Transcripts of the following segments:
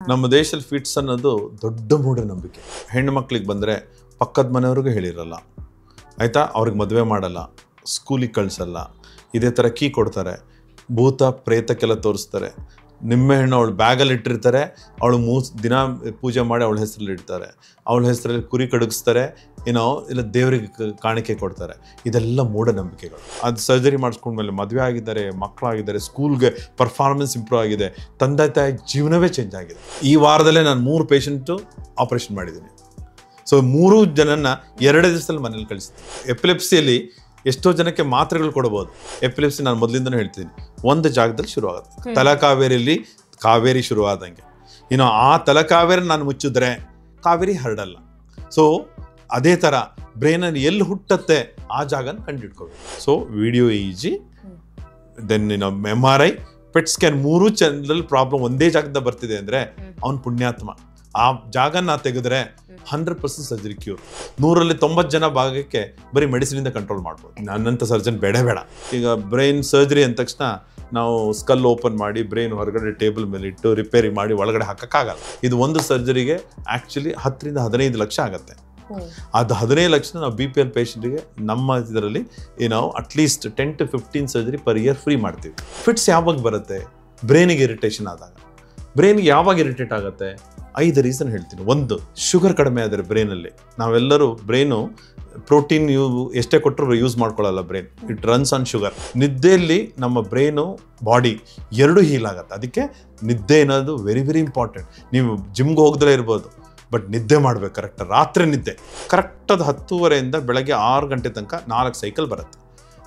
ನಮ್ಮ ದೇಶದಲ್ಲಿ ಫಿಟ್ಸ್ ಅನ್ನೋದು ದೊಡ್ಡ ಮೂಢನಂಬಿಕೆ. ಹೆಣ್ಣು ಮಕ್ಕಳಿಗೆ ಬಂದರೆ ಪಕ್ಕದ ಮನೆಯವ್ರಿಗೂ ಹೇಳಿರಲ್ಲ, ಆಯಿತಾ, ಅವ್ರಿಗೆ ಮದುವೆ ಮಾಡಲ್ಲ, ಸ್ಕೂಲಿಗೆ ಕಳಿಸಲ್ಲ, ಇದೇ ಥರ ಕೀ ಕೊಡ್ತಾರೆ, ಭೂತ ಪ್ರೇತಕ್ಕೆಲ್ಲ ತೋರಿಸ್ತಾರೆ. ನಿಂಬೆಹಣ್ಣು ಅವಳು ಬ್ಯಾಗಲ್ಲಿ ಇಟ್ಟಿರ್ತಾರೆ, ಅವಳು ದಿನ ಪೂಜೆ ಮಾಡಿ ಅವಳ ಹೆಸರಲ್ಲಿ ಇಡ್ತಾರೆ, ಅವಳ ಹೆಸರಲ್ಲಿ ಕುರಿ ಕಡಗಿಸ್ತಾರೆ, ಇಲ್ಲ ದೇವರಿಗೆ ಕಾಣಿಕೆ ಕೊಡ್ತಾರೆ. ಇದೆಲ್ಲ ಮೂಢನಂಬಿಕೆಗಳು. ಅದು ಸರ್ಜರಿ ಮಾಡಿಸ್ಕೊಂಡ್ಮೇಲೆ ಮದುವೆ ಆಗಿದ್ದಾರೆ, ಮಕ್ಕಳಾಗಿದ್ದಾರೆ, ಸ್ಕೂಲ್ಗೆ ಪರ್ಫಾರ್ಮೆನ್ಸ್ ಇಂಪ್ರೂವ್ ಆಗಿದೆ, ತಂದೆ ತಾಯಿ ಜೀವನವೇ ಚೇಂಜ್ ಆಗಿದೆ. ಈ ವಾರದಲ್ಲೇ ನಾನು 3 ಪೇಷಂಟು ಆಪ್ರೇಷನ್ ಮಾಡಿದ್ದೀನಿ. ಸೊ 3 ಜನನ 2 ದಿವಸದಲ್ಲಿ ಮನೇಲಿ ಕಳಿಸ್ತೀನಿ. ಎಪಿಲೆಪ್ಸಿಯಲ್ಲಿ ಎಷ್ಟೋ ಜನಕ್ಕೆ ಮಾತ್ರೆಗಳು ಕೊಡ್ಬೋದು. ಎಪಿಲೆಪ್ಸಿ ನಾನು ಮೊದಲಿಂದನೂ ಹೇಳ್ತೀನಿ, ಒಂದು ಜಾಗದಲ್ಲಿ ಶುರುವಾಗುತ್ತೆ. ತಲಕಾವೇರಿಯಲ್ಲಿ ಕಾವೇರಿ ಶುರುವಾದಂಗೆ, ಆ ತಲಕಾವೇರಿ ನಾನು ಮುಚ್ಚಿದ್ರೆ ಕಾವೇರಿ ಹರಡಲ್ಲ. ಸೊ ಅದೇ ಥರ ಬ್ರೈನಲ್ಲಿ ಎಲ್ಲಿ ಹುಟ್ಟತ್ತೆ ಆ ಜಾಗನ ಕಂಡುಹಿಡ್ಕೋಬೇಕು. So video EEG, then MRI, PET scan, 3 ಚಂದ್ರಲ್ಲಿ ಪ್ರಾಬ್ಲಮ್ ಒಂದೇ ಜಾಗದಿಂದ ಬರ್ತಿದೆ ಅಂದರೆ ಅವ್ನು ಪುಣ್ಯಾತ್ಮ. ಆ ಜಾಗನ ತೆಗೆದ್ರೆ 100% ಸರ್ಜರಿ ಕ್ಯೂರ್. 100ರಲ್ಲಿ 90 ಜನ ಭಾಗಕ್ಕೆ ಬರೀ ಮೆಡಿಸಿನಿಂದ ಕಂಟ್ರೋಲ್ ಮಾಡ್ಬೋದು. ನನ್ನಂಥ ಸರ್ಜನ್ ಬೇಡ. ಈಗ ಬ್ರೈನ್ ಸರ್ಜರಿ ಅಂದ ತಕ್ಷಣ ನಾವು ಸ್ಕಲ್ ಓಪನ್ ಮಾಡಿ ಬ್ರೈನ್ ಹೊರಗಡೆ ಟೇಬಲ್ ಮೇಲೆ ಇಟ್ಟು ರಿಪೇರಿ ಮಾಡಿ ಒಳಗಡೆ ಹಾಕೋಕ್ಕಾಗಲ್ಲ. ಇದು ಒಂದು ಸರ್ಜರಿಗೆ ಆ್ಯಕ್ಚುಲಿ 10 ರಿಂದ 15 ಲಕ್ಷ ಆಗುತ್ತೆ. ಅದು 15 ಲಕ್ಷ ನಾವು BPL ಪೇಷಂಟಿಗೆ ನಮ್ಮ ಇದರಲ್ಲಿ at least 10 to 15 surgery per year free ಮಾಡ್ತೀವಿ. ಫಿಟ್ಸ್ ಯಾವಾಗ ಬರುತ್ತೆ? ಬ್ರೈನಿಗೆ ಇರಿಟೇಷನ್ ಆದಾಗ. ಬ್ರೈನ್ಗೆ ಯಾವಾಗ ಇರಿಟೇಟ್ ಆಗುತ್ತೆ? 5 ರೀಸನ್ ಹೇಳ್ತೀನಿ. 1, ಶುಗರ್ ಕಡಿಮೆ ಆದರೆ ಬ್ರೈನಲ್ಲಿ. ನಾವೆಲ್ಲರೂ ಬ್ರೈನು ಪ್ರೋಟೀನ್ ಎಷ್ಟೇ ಕೊಟ್ಟರು ಯೂಸ್ ಮಾಡ್ಕೊಳ್ಳಲ್ಲ brain. It runs on sugar. ನಿದ್ದೆಯಲ್ಲಿ ನಮ್ಮ ಬ್ರೈನು ಬಾಡಿ 2 ಹೀಲ್ ಆಗುತ್ತೆ. ಅದಕ್ಕೆ ನಿದ್ದೆ ಅನ್ನೋದು ವೆರಿ ವೆರಿ ಇಂಪಾರ್ಟೆಂಟ್. ನೀವು ಜಿಮ್ಗೆ ಹೋಗದಲ್ಲೇ ಇರ್ಬೋದು, ಬಟ್ ನಿದ್ದೆ ಮಾಡ್ಬೇಕು ಕರೆಕ್ಟ್. ರಾತ್ರಿ ನಿದ್ದೆ ಕರೆಕ್ಟಾದ 10:30ಯಿಂದ ಬೆಳಗ್ಗೆ 6 ಗಂಟೆ ತನಕ 4 ಸೈಕಲ್ ಬರುತ್ತೆ.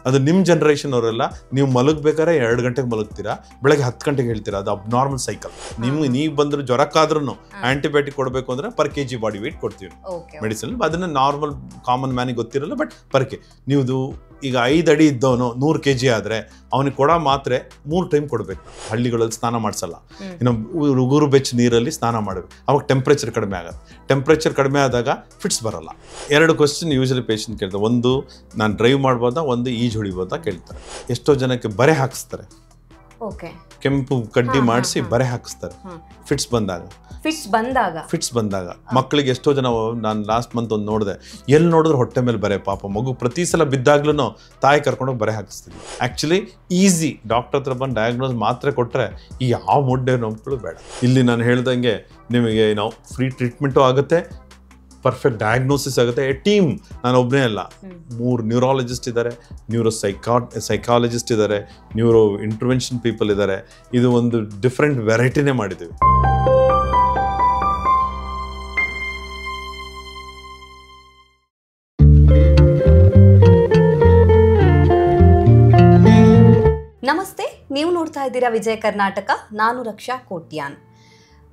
ಅದು ನಿಮ್ಮ ಜನ್ರೇಷನ್ ಅವರೆಲ್ಲ ನೀವು ಮಲಗಬೇಕಾದ್ರೆ 2 ಗಂಟೆಗೆ ಮಲಗ್ತೀರಾ, ಬೆಳಗ್ಗೆ 10 ಗಂಟೆಗೆ ಹೇಳ್ತೀರಾ. ಅದು ಅಬ್ನಾರ್ಮಲ್ ಸೈಕಲ್. ನೀವು ಬಂದರೂ ಜ್ವರಕ್ಕಾದ್ರೂ ಆಂಟಿಬಯೋಟಿಕ್ ಕೊಡಬೇಕು ಅಂದರೆ per kg ಬಾಡಿ ವೇಟ್ ಕೊಡ್ತೀವಿ ಮೆಡಿಸಿನ್. ಅದನ್ನು ನಾರ್ಮಲ್ ಕಾಮನ್ ಮ್ಯಾನಿಗೆ ಗೊತ್ತಿರಲ್ಲ, ಬಟ್ ಪರ್ಕೆ ನೀವು ಈಗ 5 ಅಡಿ ಇದ್ದವನು 100 kg ಆದರೆ ಅವನಿಗೆ ಕೊಡೋ ಮಾತ್ರೆ 3 ಟೈಮ್ ಕೊಡಬೇಕು. ಹಳ್ಳಿಗಳಲ್ಲಿ ಸ್ನಾನ ಮಾಡಿಸಲ್ಲ, ಉಗುರು ಬೆಚ್ಚ ನೀರಲ್ಲಿ ಸ್ನಾನ ಮಾಡಬೇಕು. ಅವಾಗ ಟೆಂಪ್ರೇಚರ್ ಕಡಿಮೆ ಆಗುತ್ತೆ. ಟೆಂಪ್ರೇಚರ್ ಕಡಿಮೆ ಆದಾಗ ಫಿಟ್ಸ್ ಬರಲ್ಲ. 2 ಕ್ವಶನ್ ಯೂಶಲಿ ಪೇಷಂಟ್ ಕೇಳ್ತಾರೆ. 1, ನಾನು ಡ್ರೈವ್ ಮಾಡ್ಬೋದಾ, 1 ಈಜು ಹೊಡಿಬೋದಾ ಕೇಳ್ತಾರೆ. ಎಷ್ಟೋ ಜನಕ್ಕೆ ಬರೆ ಹಾಕಿಸ್ತಾರೆ, ಕೆಂಪು ಕಡ್ಡಿ ಮಾಡಿಸಿ ಬರೆ ಹಾಕಿಸ್ತಾರೆ ಫಿಟ್ಸ್ ಬಂದಾಗ. ಮಕ್ಕಳಿಗೆ ಎಷ್ಟೋ ಜನ, ನಾನು ಲಾಸ್ಟ್ ಮಂತ್ ಒಂದು ನೋಡಿದೆ, ಎಲ್ಲಿ ನೋಡಿದ್ರೆ ಹೊಟ್ಟೆ ಮೇಲೆ ಬರೆ. ಪಾಪ ಮಗು ಪ್ರತಿ ಸಲ ಬಿದ್ದಾಗ್ಲೂ ತಾಯಿ ಕರ್ಕೊಂಡೋಗಿ ಬರೆ ಹಾಕಿಸ್ತೀವಿ. ಆ್ಯಕ್ಚುಲಿ ಈಸಿ, ಡಾಕ್ಟರ್ ಹತ್ರ ಬಂದು ಡಯಾಗ್ನೋಸ್ ಮಾತ್ರೆ ಕೊಟ್ಟರೆ ಈ ಯಾವ ಮೊಡ್ಡೆ ನೋವುಗಳು ಬೇಡ. ಇಲ್ಲಿ ನಾನು ಹೇಳ್ದಂಗೆ ನಿಮಗೆ ಫ್ರೀ ಟ್ರೀಟ್ಮೆಂಟು ಆಗುತ್ತೆ, ಪರ್ಫೆಕ್ಟ್ ಡಯಾಗ್ನೋಸಿಸ್ ಆಗುತ್ತೆ. ಟೀಮ್ ನಾನು ಒಬ್ಬನೇ ಅಲ್ಲ, 3 ನ್ಯೂರಾಲಜಿಸ್ಟ್ ಇದ್ದಾರೆ, ಸೈಕಾಲಜಿಸ್ಟ್ ಇದ್ದಾರೆ, ನ್ಯೂರೋ ಇಂಟರ್ವೆನ್ಷನ್ ಪೀಪಲ್ ಇದ್ದಾರೆ. ಇದು ಒಂದು ಡಿಫ್ರೆಂಟ್ ವೆರೈಟಿನೇ ಮಾಡಿದ್ದೀವಿ. ನಮಸ್ತೆ, ನೀವು ನೋಡ್ತಾ ಇದ್ದೀರಾ ವಿಜಯ ಕರ್ನಾಟಕ. ನಾನು ರಕ್ಷಾ ಕೋಟ್ಯಾನ್.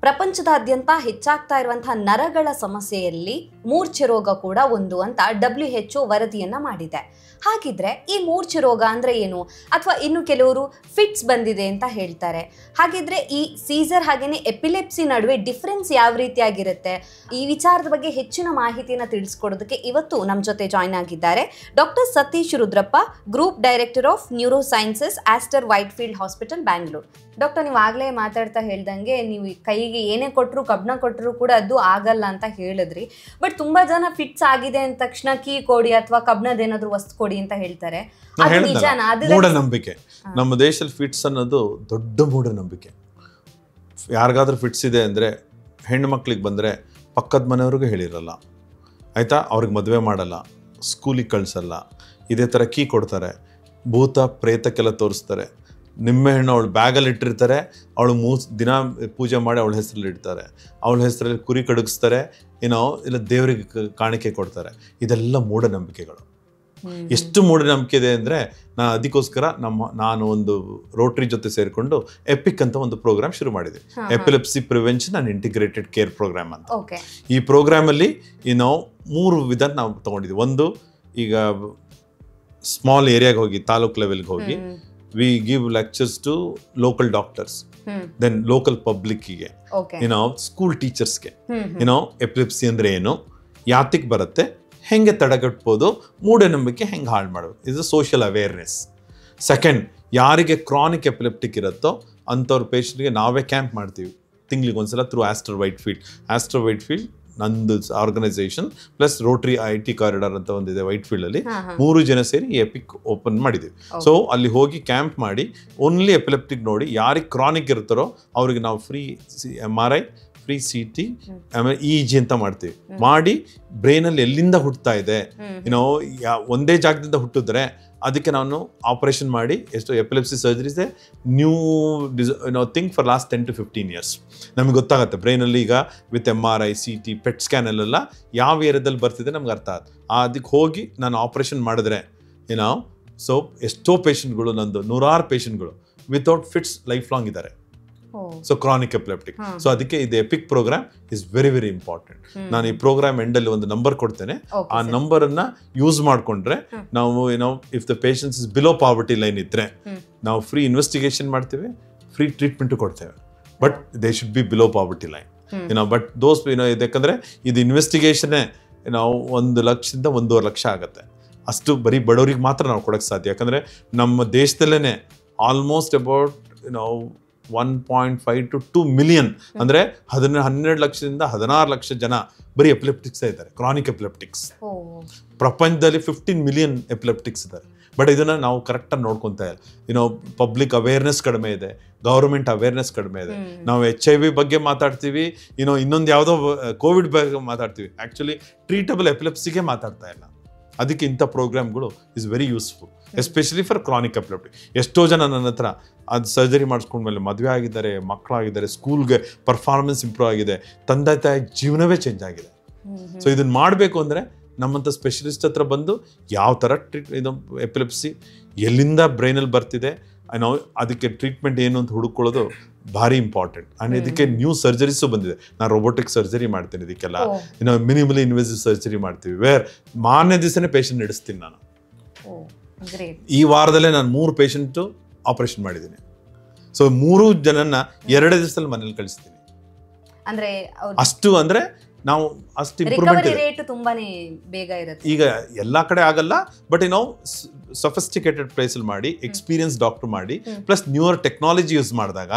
ಪ್ರಪಂಚದಾದ್ಯಂತ ಹೆಚ್ಚಾಗ್ತಾ ಇರುವಂತಹ ನರಗಳ ಸಮಸ್ಯೆಯಲ್ಲಿ ಮೂರ್ಛೆ ರೋಗ ಕೂಡ ಒಂದು ಅಂತ WHO ವರದಿಯನ್ನ ಮಾಡಿದೆ. ಹಾಗಿದ್ರೆ ಈ ಮೂರ್ಛೆ ರೋಗ ಅಂದ್ರೆ ಏನು, ಅಥವಾ ಇನ್ನು ಕೆಲವರು ಫಿಟ್ಸ್ ಬಂದಿದೆ ಅಂತ ಹೇಳ್ತಾರೆ. ಹಾಗಿದ್ರೆ ಈ ಸೀಸರ್ ಹಾಗೇನೆ ಎಪಿಲೆಪ್ಸಿ ನಡುವೆ ಡಿಫ್ರೆನ್ಸ್ ಯಾವ ರೀತಿಯಾಗಿರುತ್ತೆ, ಈ ವಿಚಾರದ ಬಗ್ಗೆ ಹೆಚ್ಚಿನ ಮಾಹಿತಿಯನ್ನ ತಿಳಿಸ್ಕೊಡೋದಕ್ಕೆ ಇವತ್ತು ನಮ್ಮ ಜೊತೆ ಜಾಯ್ನ್ ಆಗಿದ್ದಾರೆ doctor Satish Rudrappa, group director of neuro sciences, Aster Whitefield hospital, Bangalore. Doctor, ನೀವು ಆಗ್ಲೇ ಮಾತಾಡ್ತಾ ಹೇಳ್ದಂಗೆ ನೀವು ಕೈಗೆ ಏನೇ ಕೊಟ್ಟರು, ಕಬ್ಬಣ ಕೊಟ್ಟರು ಕೂಡ ಅದು ಆಗಲ್ಲ ಅಂತ ಹೇಳಿದ್ರಿ. ಬಟ್ ತುಂಬಾ ಜನ ಫಿಟ್ಸ್ ಆಗಿದೆ ಅಂದ ತಕ್ಷಣ ಕೀ ಕೊಡಿ ಅಥವಾ ಕಬ್ಬಣದೇನಾದ್ರೂ ವಸ್ತು ಕೊಡಿ ಅಂತ ಹೇಳ್ತಾರೆ. ಮೂಢನಂಬಿಕೆ. ನಮ್ಮ ದೇಶದಲ್ಲಿ ಫಿಟ್ಸ್ ಅನ್ನೋದು ದೊಡ್ಡ ಮೂಢನಂಬಿಕೆ. ಯಾರಿಗಾದ್ರೂ ಫಿಟ್ಸ್ ಇದೆ ಅಂದರೆ ಹೆಣ್ಣು ಮಕ್ಕಳಿಗೆ ಬಂದರೆ ಪಕ್ಕದ ಮನೆಯವ್ರಿಗೂ ಹೇಳಿರಲ್ಲ, ಆಯಿತಾ, ಅವ್ರಿಗೆ ಮದುವೆ ಮಾಡಲ್ಲ, ಸ್ಕೂಲಿಗೆ ಕಳಿಸಲ್ಲ, ಇದೇ ಥರ ಕೀ ಕೊಡ್ತಾರೆ, ಭೂತ ಪ್ರೇತಕ್ಕೆಲ್ಲ ತೋರಿಸ್ತಾರೆ. ನಿಂಬೆಹಣ್ಣು ಅವಳು ಬ್ಯಾಗಲ್ಲಿ ಇಟ್ಟಿರ್ತಾರೆ, ಅವಳು ದಿನ ಪೂಜೆ ಮಾಡಿ ಅವಳ ಹೆಸರಲ್ಲಿ ಇಡ್ತಾರೆ, ಅವಳ ಹೆಸರಲ್ಲಿ ಕುರಿ ಕಡಗಿಸ್ತಾರೆ, ಇಲ್ಲ ದೇವರಿಗೆ ಕಾಣಿಕೆ ಕೊಡ್ತಾರೆ. ಇದೆಲ್ಲ ಮೂಢನಂಬಿಕೆಗಳು. ಎಷ್ಟು ಮೂಢನಂಬಿಕೆ ಇದೆ ಅಂದರೆ ಅದಕ್ಕೋಸ್ಕರ ನಾನು ಒಂದು ರೋಟರಿ ಜೊತೆ ಸೇರಿಕೊಂಡು ಎಪಿಕ್ ಅಂತ ಒಂದು ಪ್ರೋಗ್ರಾಮ್ ಶುರು ಮಾಡಿದೆ. Epilepsy prevention and integrated care programme ಅಂತ. ಈ ಪ್ರೋಗ್ರಾಮಲ್ಲಿ 3 ವಿಧ ನಾವು ತೊಗೊಂಡಿದ್ದೀವಿ. 1, ಈಗ ಸ್ಮಾಲ್ ಏರಿಯಾಗೆ ಹೋಗಿ, ತಾಲೂಕ್ ಲೆವೆಲ್ಗೆ ಹೋಗಿ we give lectures to local doctors, then local public ಗೆ, ಸ್ಕೂಲ್ ಟೀಚರ್ಸ್ಗೆ, ಎಪಿಲೆಪ್ಸಿ ಅಂದ್ರೆ ಏನು, ಯಾತಿಗೆ ಬರುತ್ತೆ, ಹೆಂಗೆ ತಡೆಗಟ್ಬೋದು, ಮೂಢನಂಬಿಕೆ ಹೆಂಗೆ ಹಾಳು ಮಾಡೋದು, ಇದು ಸೋಷಿಯಲ್ ಅವೇರ್ನೆಸ್. ಸೆಕೆಂಡ್, ಯಾರಿಗೆ ಕ್ರಾನಿಕ್ ಎಪಿಲೆಪ್ಟಿಕ್ ಇರುತ್ತೋ ಅಂಥವ್ರ ಪೇಷಂಟ್ಗೆ ನಾವೇ ಕ್ಯಾಂಪ್ ಮಾಡ್ತೀವಿ. ತಿಂಗಳಿಗೆ ಒಂದ್ಸಲ ಥ್ರೂ ಆಸ್ಟರ್ ವೈಟ್ಫೀಲ್ಡ್ ನಂದು organisation plus Rotary IT corridor ಅಂತ ಒಂದಿದೆ ವೈಟ್ಫೀಲ್ಡಲ್ಲಿ 3 ಜನ ಸೇರಿ ಈ ಎಪಿಕ್ ಓಪನ್ ಮಾಡಿದ್ದೀವಿ. ಸೊ ಅಲ್ಲಿ ಹೋಗಿ ಕ್ಯಾಂಪ್ ಮಾಡಿ ಓನ್ಲಿ ಎಪಿಲೆಪ್ಟಿಕ್ ನೋಡಿ ಯಾರಿಗೆ ಕ್ರಾನಿಕ್ ಇರ್ತಾರೋ ಅವ್ರಿಗೆ ನಾವು ಫ್ರೀ MRI, ಫ್ರೀ CT, ಆಮೇಲೆ EEG ಅಂತ ಮಾಡ್ತೀವಿ. ಮಾಡಿ ಬ್ರೈನಲ್ಲಿ ಎಲ್ಲಿಂದ ಹುಟ್ಟುತ್ತಾ ಇದೆ ಒಂದೇ ಜಾಗದಿಂದ ಹುಟ್ಟಿದ್ರೆ ಅದಕ್ಕೆ ನಾನು ಆಪರೇಷನ್ ಮಾಡಿ ಎಷ್ಟು epilepsy surgeries new thing for last 10 to 15 years ನಮಗೆ ಗೊತ್ತಾಗುತ್ತೆ ಬ್ರೈನಲ್ಲಿ ಈಗ ವಿತ್ MRI, CT, PET ಸ್ಕ್ಯಾನಲ್ಲೆಲ್ಲ ಯಾವ ಏರಿಯಾದಲ್ಲಿ ಬರ್ತಿದೆ ನಮ್ಗೆ ಅರ್ಥ ಆಗುತ್ತೆ. ಅದಕ್ಕೆ ಹೋಗಿ ನಾನು ಆಪರೇಷನ್ ಮಾಡಿದ್ರೆ ಸೊ ಎಷ್ಟೋ ಪೇಷಂಟ್ಗಳು ನಂದು 100 ಪೇಷಂಟ್ಗಳು ವಿತೌಟ್ ಫಿಟ್ಸ್ ಲೈಫ್ ಲಾಂಗ್ ಇದ್ದಾರೆ. So chronic epileptic. ಸೊ ಅದಕ್ಕೆ ಇದು EPIC programme is very very important. ನಾನು ಈ ಪ್ರೋಗ್ರಾಮ್ ಎಂಡಲ್ಲಿ ಒಂದು ನಂಬರ್ ಕೊಡ್ತೇನೆ. ಆ ನಂಬರ್ ಅನ್ನ ಯೂಸ್ ಮಾಡ್ಕೊಂಡ್ರೆ ನಾವು if the patients is below poverty line ಇದ್ರೆ ನಾವು ಫ್ರೀ ಇನ್ವೆಸ್ಟಿಗೇಷನ್ ಮಾಡ್ತೇವೆ, ಫ್ರೀ ಟ್ರೀಟ್ಮೆಂಟ್ ಕೊಡ್ತೇವೆ. But they should be below poverty line but those ಯಾಕಂದ್ರೆ ಇದು ಇನ್ವೆಸ್ಟಿಗೇಷನ್ನೇ ನಾವು 1 ಲಕ್ಷದಿಂದ 1.5 ಲಕ್ಷ ಆಗುತ್ತೆ. ಅಷ್ಟು ಬರೀ ಬಡವರಿಗೆ ಮಾತ್ರ ನಾವು ಕೊಡಕ್ಕೆ ಸಾಧ್ಯ. ಯಾಕಂದ್ರೆ ನಮ್ಮ ದೇಶದಲ್ಲೇ ಆಲ್ಮೋಸ್ಟ್ ಅಬೌಟ್ 1.5 to 2 million ಅಂದ್ರೆ 12 ಲಕ್ಷದಿಂದ 16 ಲಕ್ಷ ಜನ ಬರೀ ಎಪಿಲೆಪ್ಟಿಕ್ಸ್ ಇದ್ದಾರೆ, ಕ್ರಾನಿಕ್ ಎಪಿಲೆಪ್ಟಿಕ್ಸ್. ಪ್ರಪಂಚದಲ್ಲಿ 15 million ಎಪಿಲೆಪ್ಟಿಕ್ಸ್ ಇದ್ದಾರೆ. ಬಟ್ ಇದನ್ನ ನಾವು ಕರೆಕ್ಟಾಗಿ ನೋಡ್ಕೊತಾ ಇಲ್ಲ. ಪಬ್ಲಿಕ್ ಅವೇರ್ನೆಸ್ ಕಡಿಮೆ ಇದೆ, ಗವರ್ಮೆಂಟ್ ಅವೇರ್ನೆಸ್ ಕಡಿಮೆ ಇದೆ. ನಾವು HIV ಬಗ್ಗೆ ಮಾತಾಡ್ತೀವಿ, ಇನ್ನೊಂದು ಯಾವುದೋ ಕೋವಿಡ್ ಬಗ್ಗೆ ಮಾತಾಡ್ತೀವಿ. ಆಕ್ಚುಲಿ ಟ್ರೀಟಬಲ್ ಎಪಿಲೆಪ್ಸಿಗೆ ಮಾತಾಡ್ತಾ ಇಲ್ಲ. ಅದಕ್ಕೆ ಇಂಥ ಪ್ರೋಗ್ರಾಮ್ಗಳು is very useful, especially for chronic epilepsy. ಎಷ್ಟೋ ಜನ ನನ್ನ ಹತ್ರ ಅದು ಸರ್ಜರಿ ಮಾಡಿಸ್ಕೊಂಡ್ಮೇಲೆ ಮದುವೆ ಆಗಿದ್ದಾರೆ, ಮಕ್ಕಳಾಗಿದ್ದಾರೆ, ಸ್ಕೂಲ್ಗೆ ಪರ್ಫಾರ್ಮೆನ್ಸ್ ಇಂಪ್ರೂವ್ ಆಗಿದೆ, ತಂದೆ ತಾಯಿ ಜೀವನವೇ ಚೇಂಜ್ ಆಗಿದೆ. ಸೊ ಇದನ್ನು ಮಾಡಬೇಕು ಅಂದರೆ ನಮ್ಮಂಥ ಸ್ಪೆಷಲಿಸ್ಟ್ ಹತ್ರ ಬಂದು ಯಾವ ಥರ ಇದು ಎಪಿಲೆಪ್ಸಿ ಎಲ್ಲಿಂದ ಬ್ರೈನಲ್ಲಿ ಬರ್ತಿದೆ ನಾವು ಅದಕ್ಕೆ ಟ್ರೀಟ್ಮೆಂಟ್ ಏನು ಅಂತ ಹುಡುಕೊಳ್ಳೋದು ಭಾರಿ ಇಂಪಾರ್ಟೆಂಟ್. ಆ್ಯಂಡ್ ಇದಕ್ಕೆ ನ್ಯೂ ಸರ್ಜರೀಸು ಬಂದಿದೆ. ನಾನು ರೋಬೋಟಿಕ್ ಸರ್ಜರಿ ಮಾಡ್ತೀನಿ, ಇದಕ್ಕೆಲ್ಲ ಮಿನಿಮಲಿ ಇನ್ವೆಸಿವ್ ಸರ್ಜರಿ ಮಾಡ್ತೀವಿ. ಮಾರನೇ ದಿವಸನೇ ಪೇಷಂಟ್ ನಡೆಸ್ತೀನಿ ನಾನು. ಈ ವಾರದಲ್ಲೇ ನಾನು 3 ಪೇಷಂಟು ಆಪರೇಷನ್ ಮಾಡಿದ್ದೀನಿ. ಸೊ 3 ಜನನ್ನ 2 ದಿವಸದಲ್ಲಿ ಮನೇಲಿ ಕಳಿಸ್ತೀನಿ. ಅಷ್ಟು ಅಂದ್ರೆ ನಾವು ಅಷ್ಟು ಇಂಪ್ರೂವ್ಮೆಂಟ್ ತುಂಬಾನೇ ಬೇಗ ಇರುತ್ತೆ. ಈಗ ಎಲ್ಲಾ ಕಡೆ ಆಗಲ್ಲ, ಬಟ್ ಸಫಿಸ್ಟಿಕೇಟೆಡ್ ಪ್ಲೇಸ್ ಅಲ್ಲಿ ಮಾಡಿ, ಎಕ್ಸ್ಪೀರಿಯನ್ಸ್ ಡಾಕ್ಟರ್ ಮಾಡಿ, ಪ್ಲಸ್ ನ್ಯೂಯರ್ ಟೆಕ್ನಾಲಜಿ ಯೂಸ್ ಮಾಡಿದಾಗ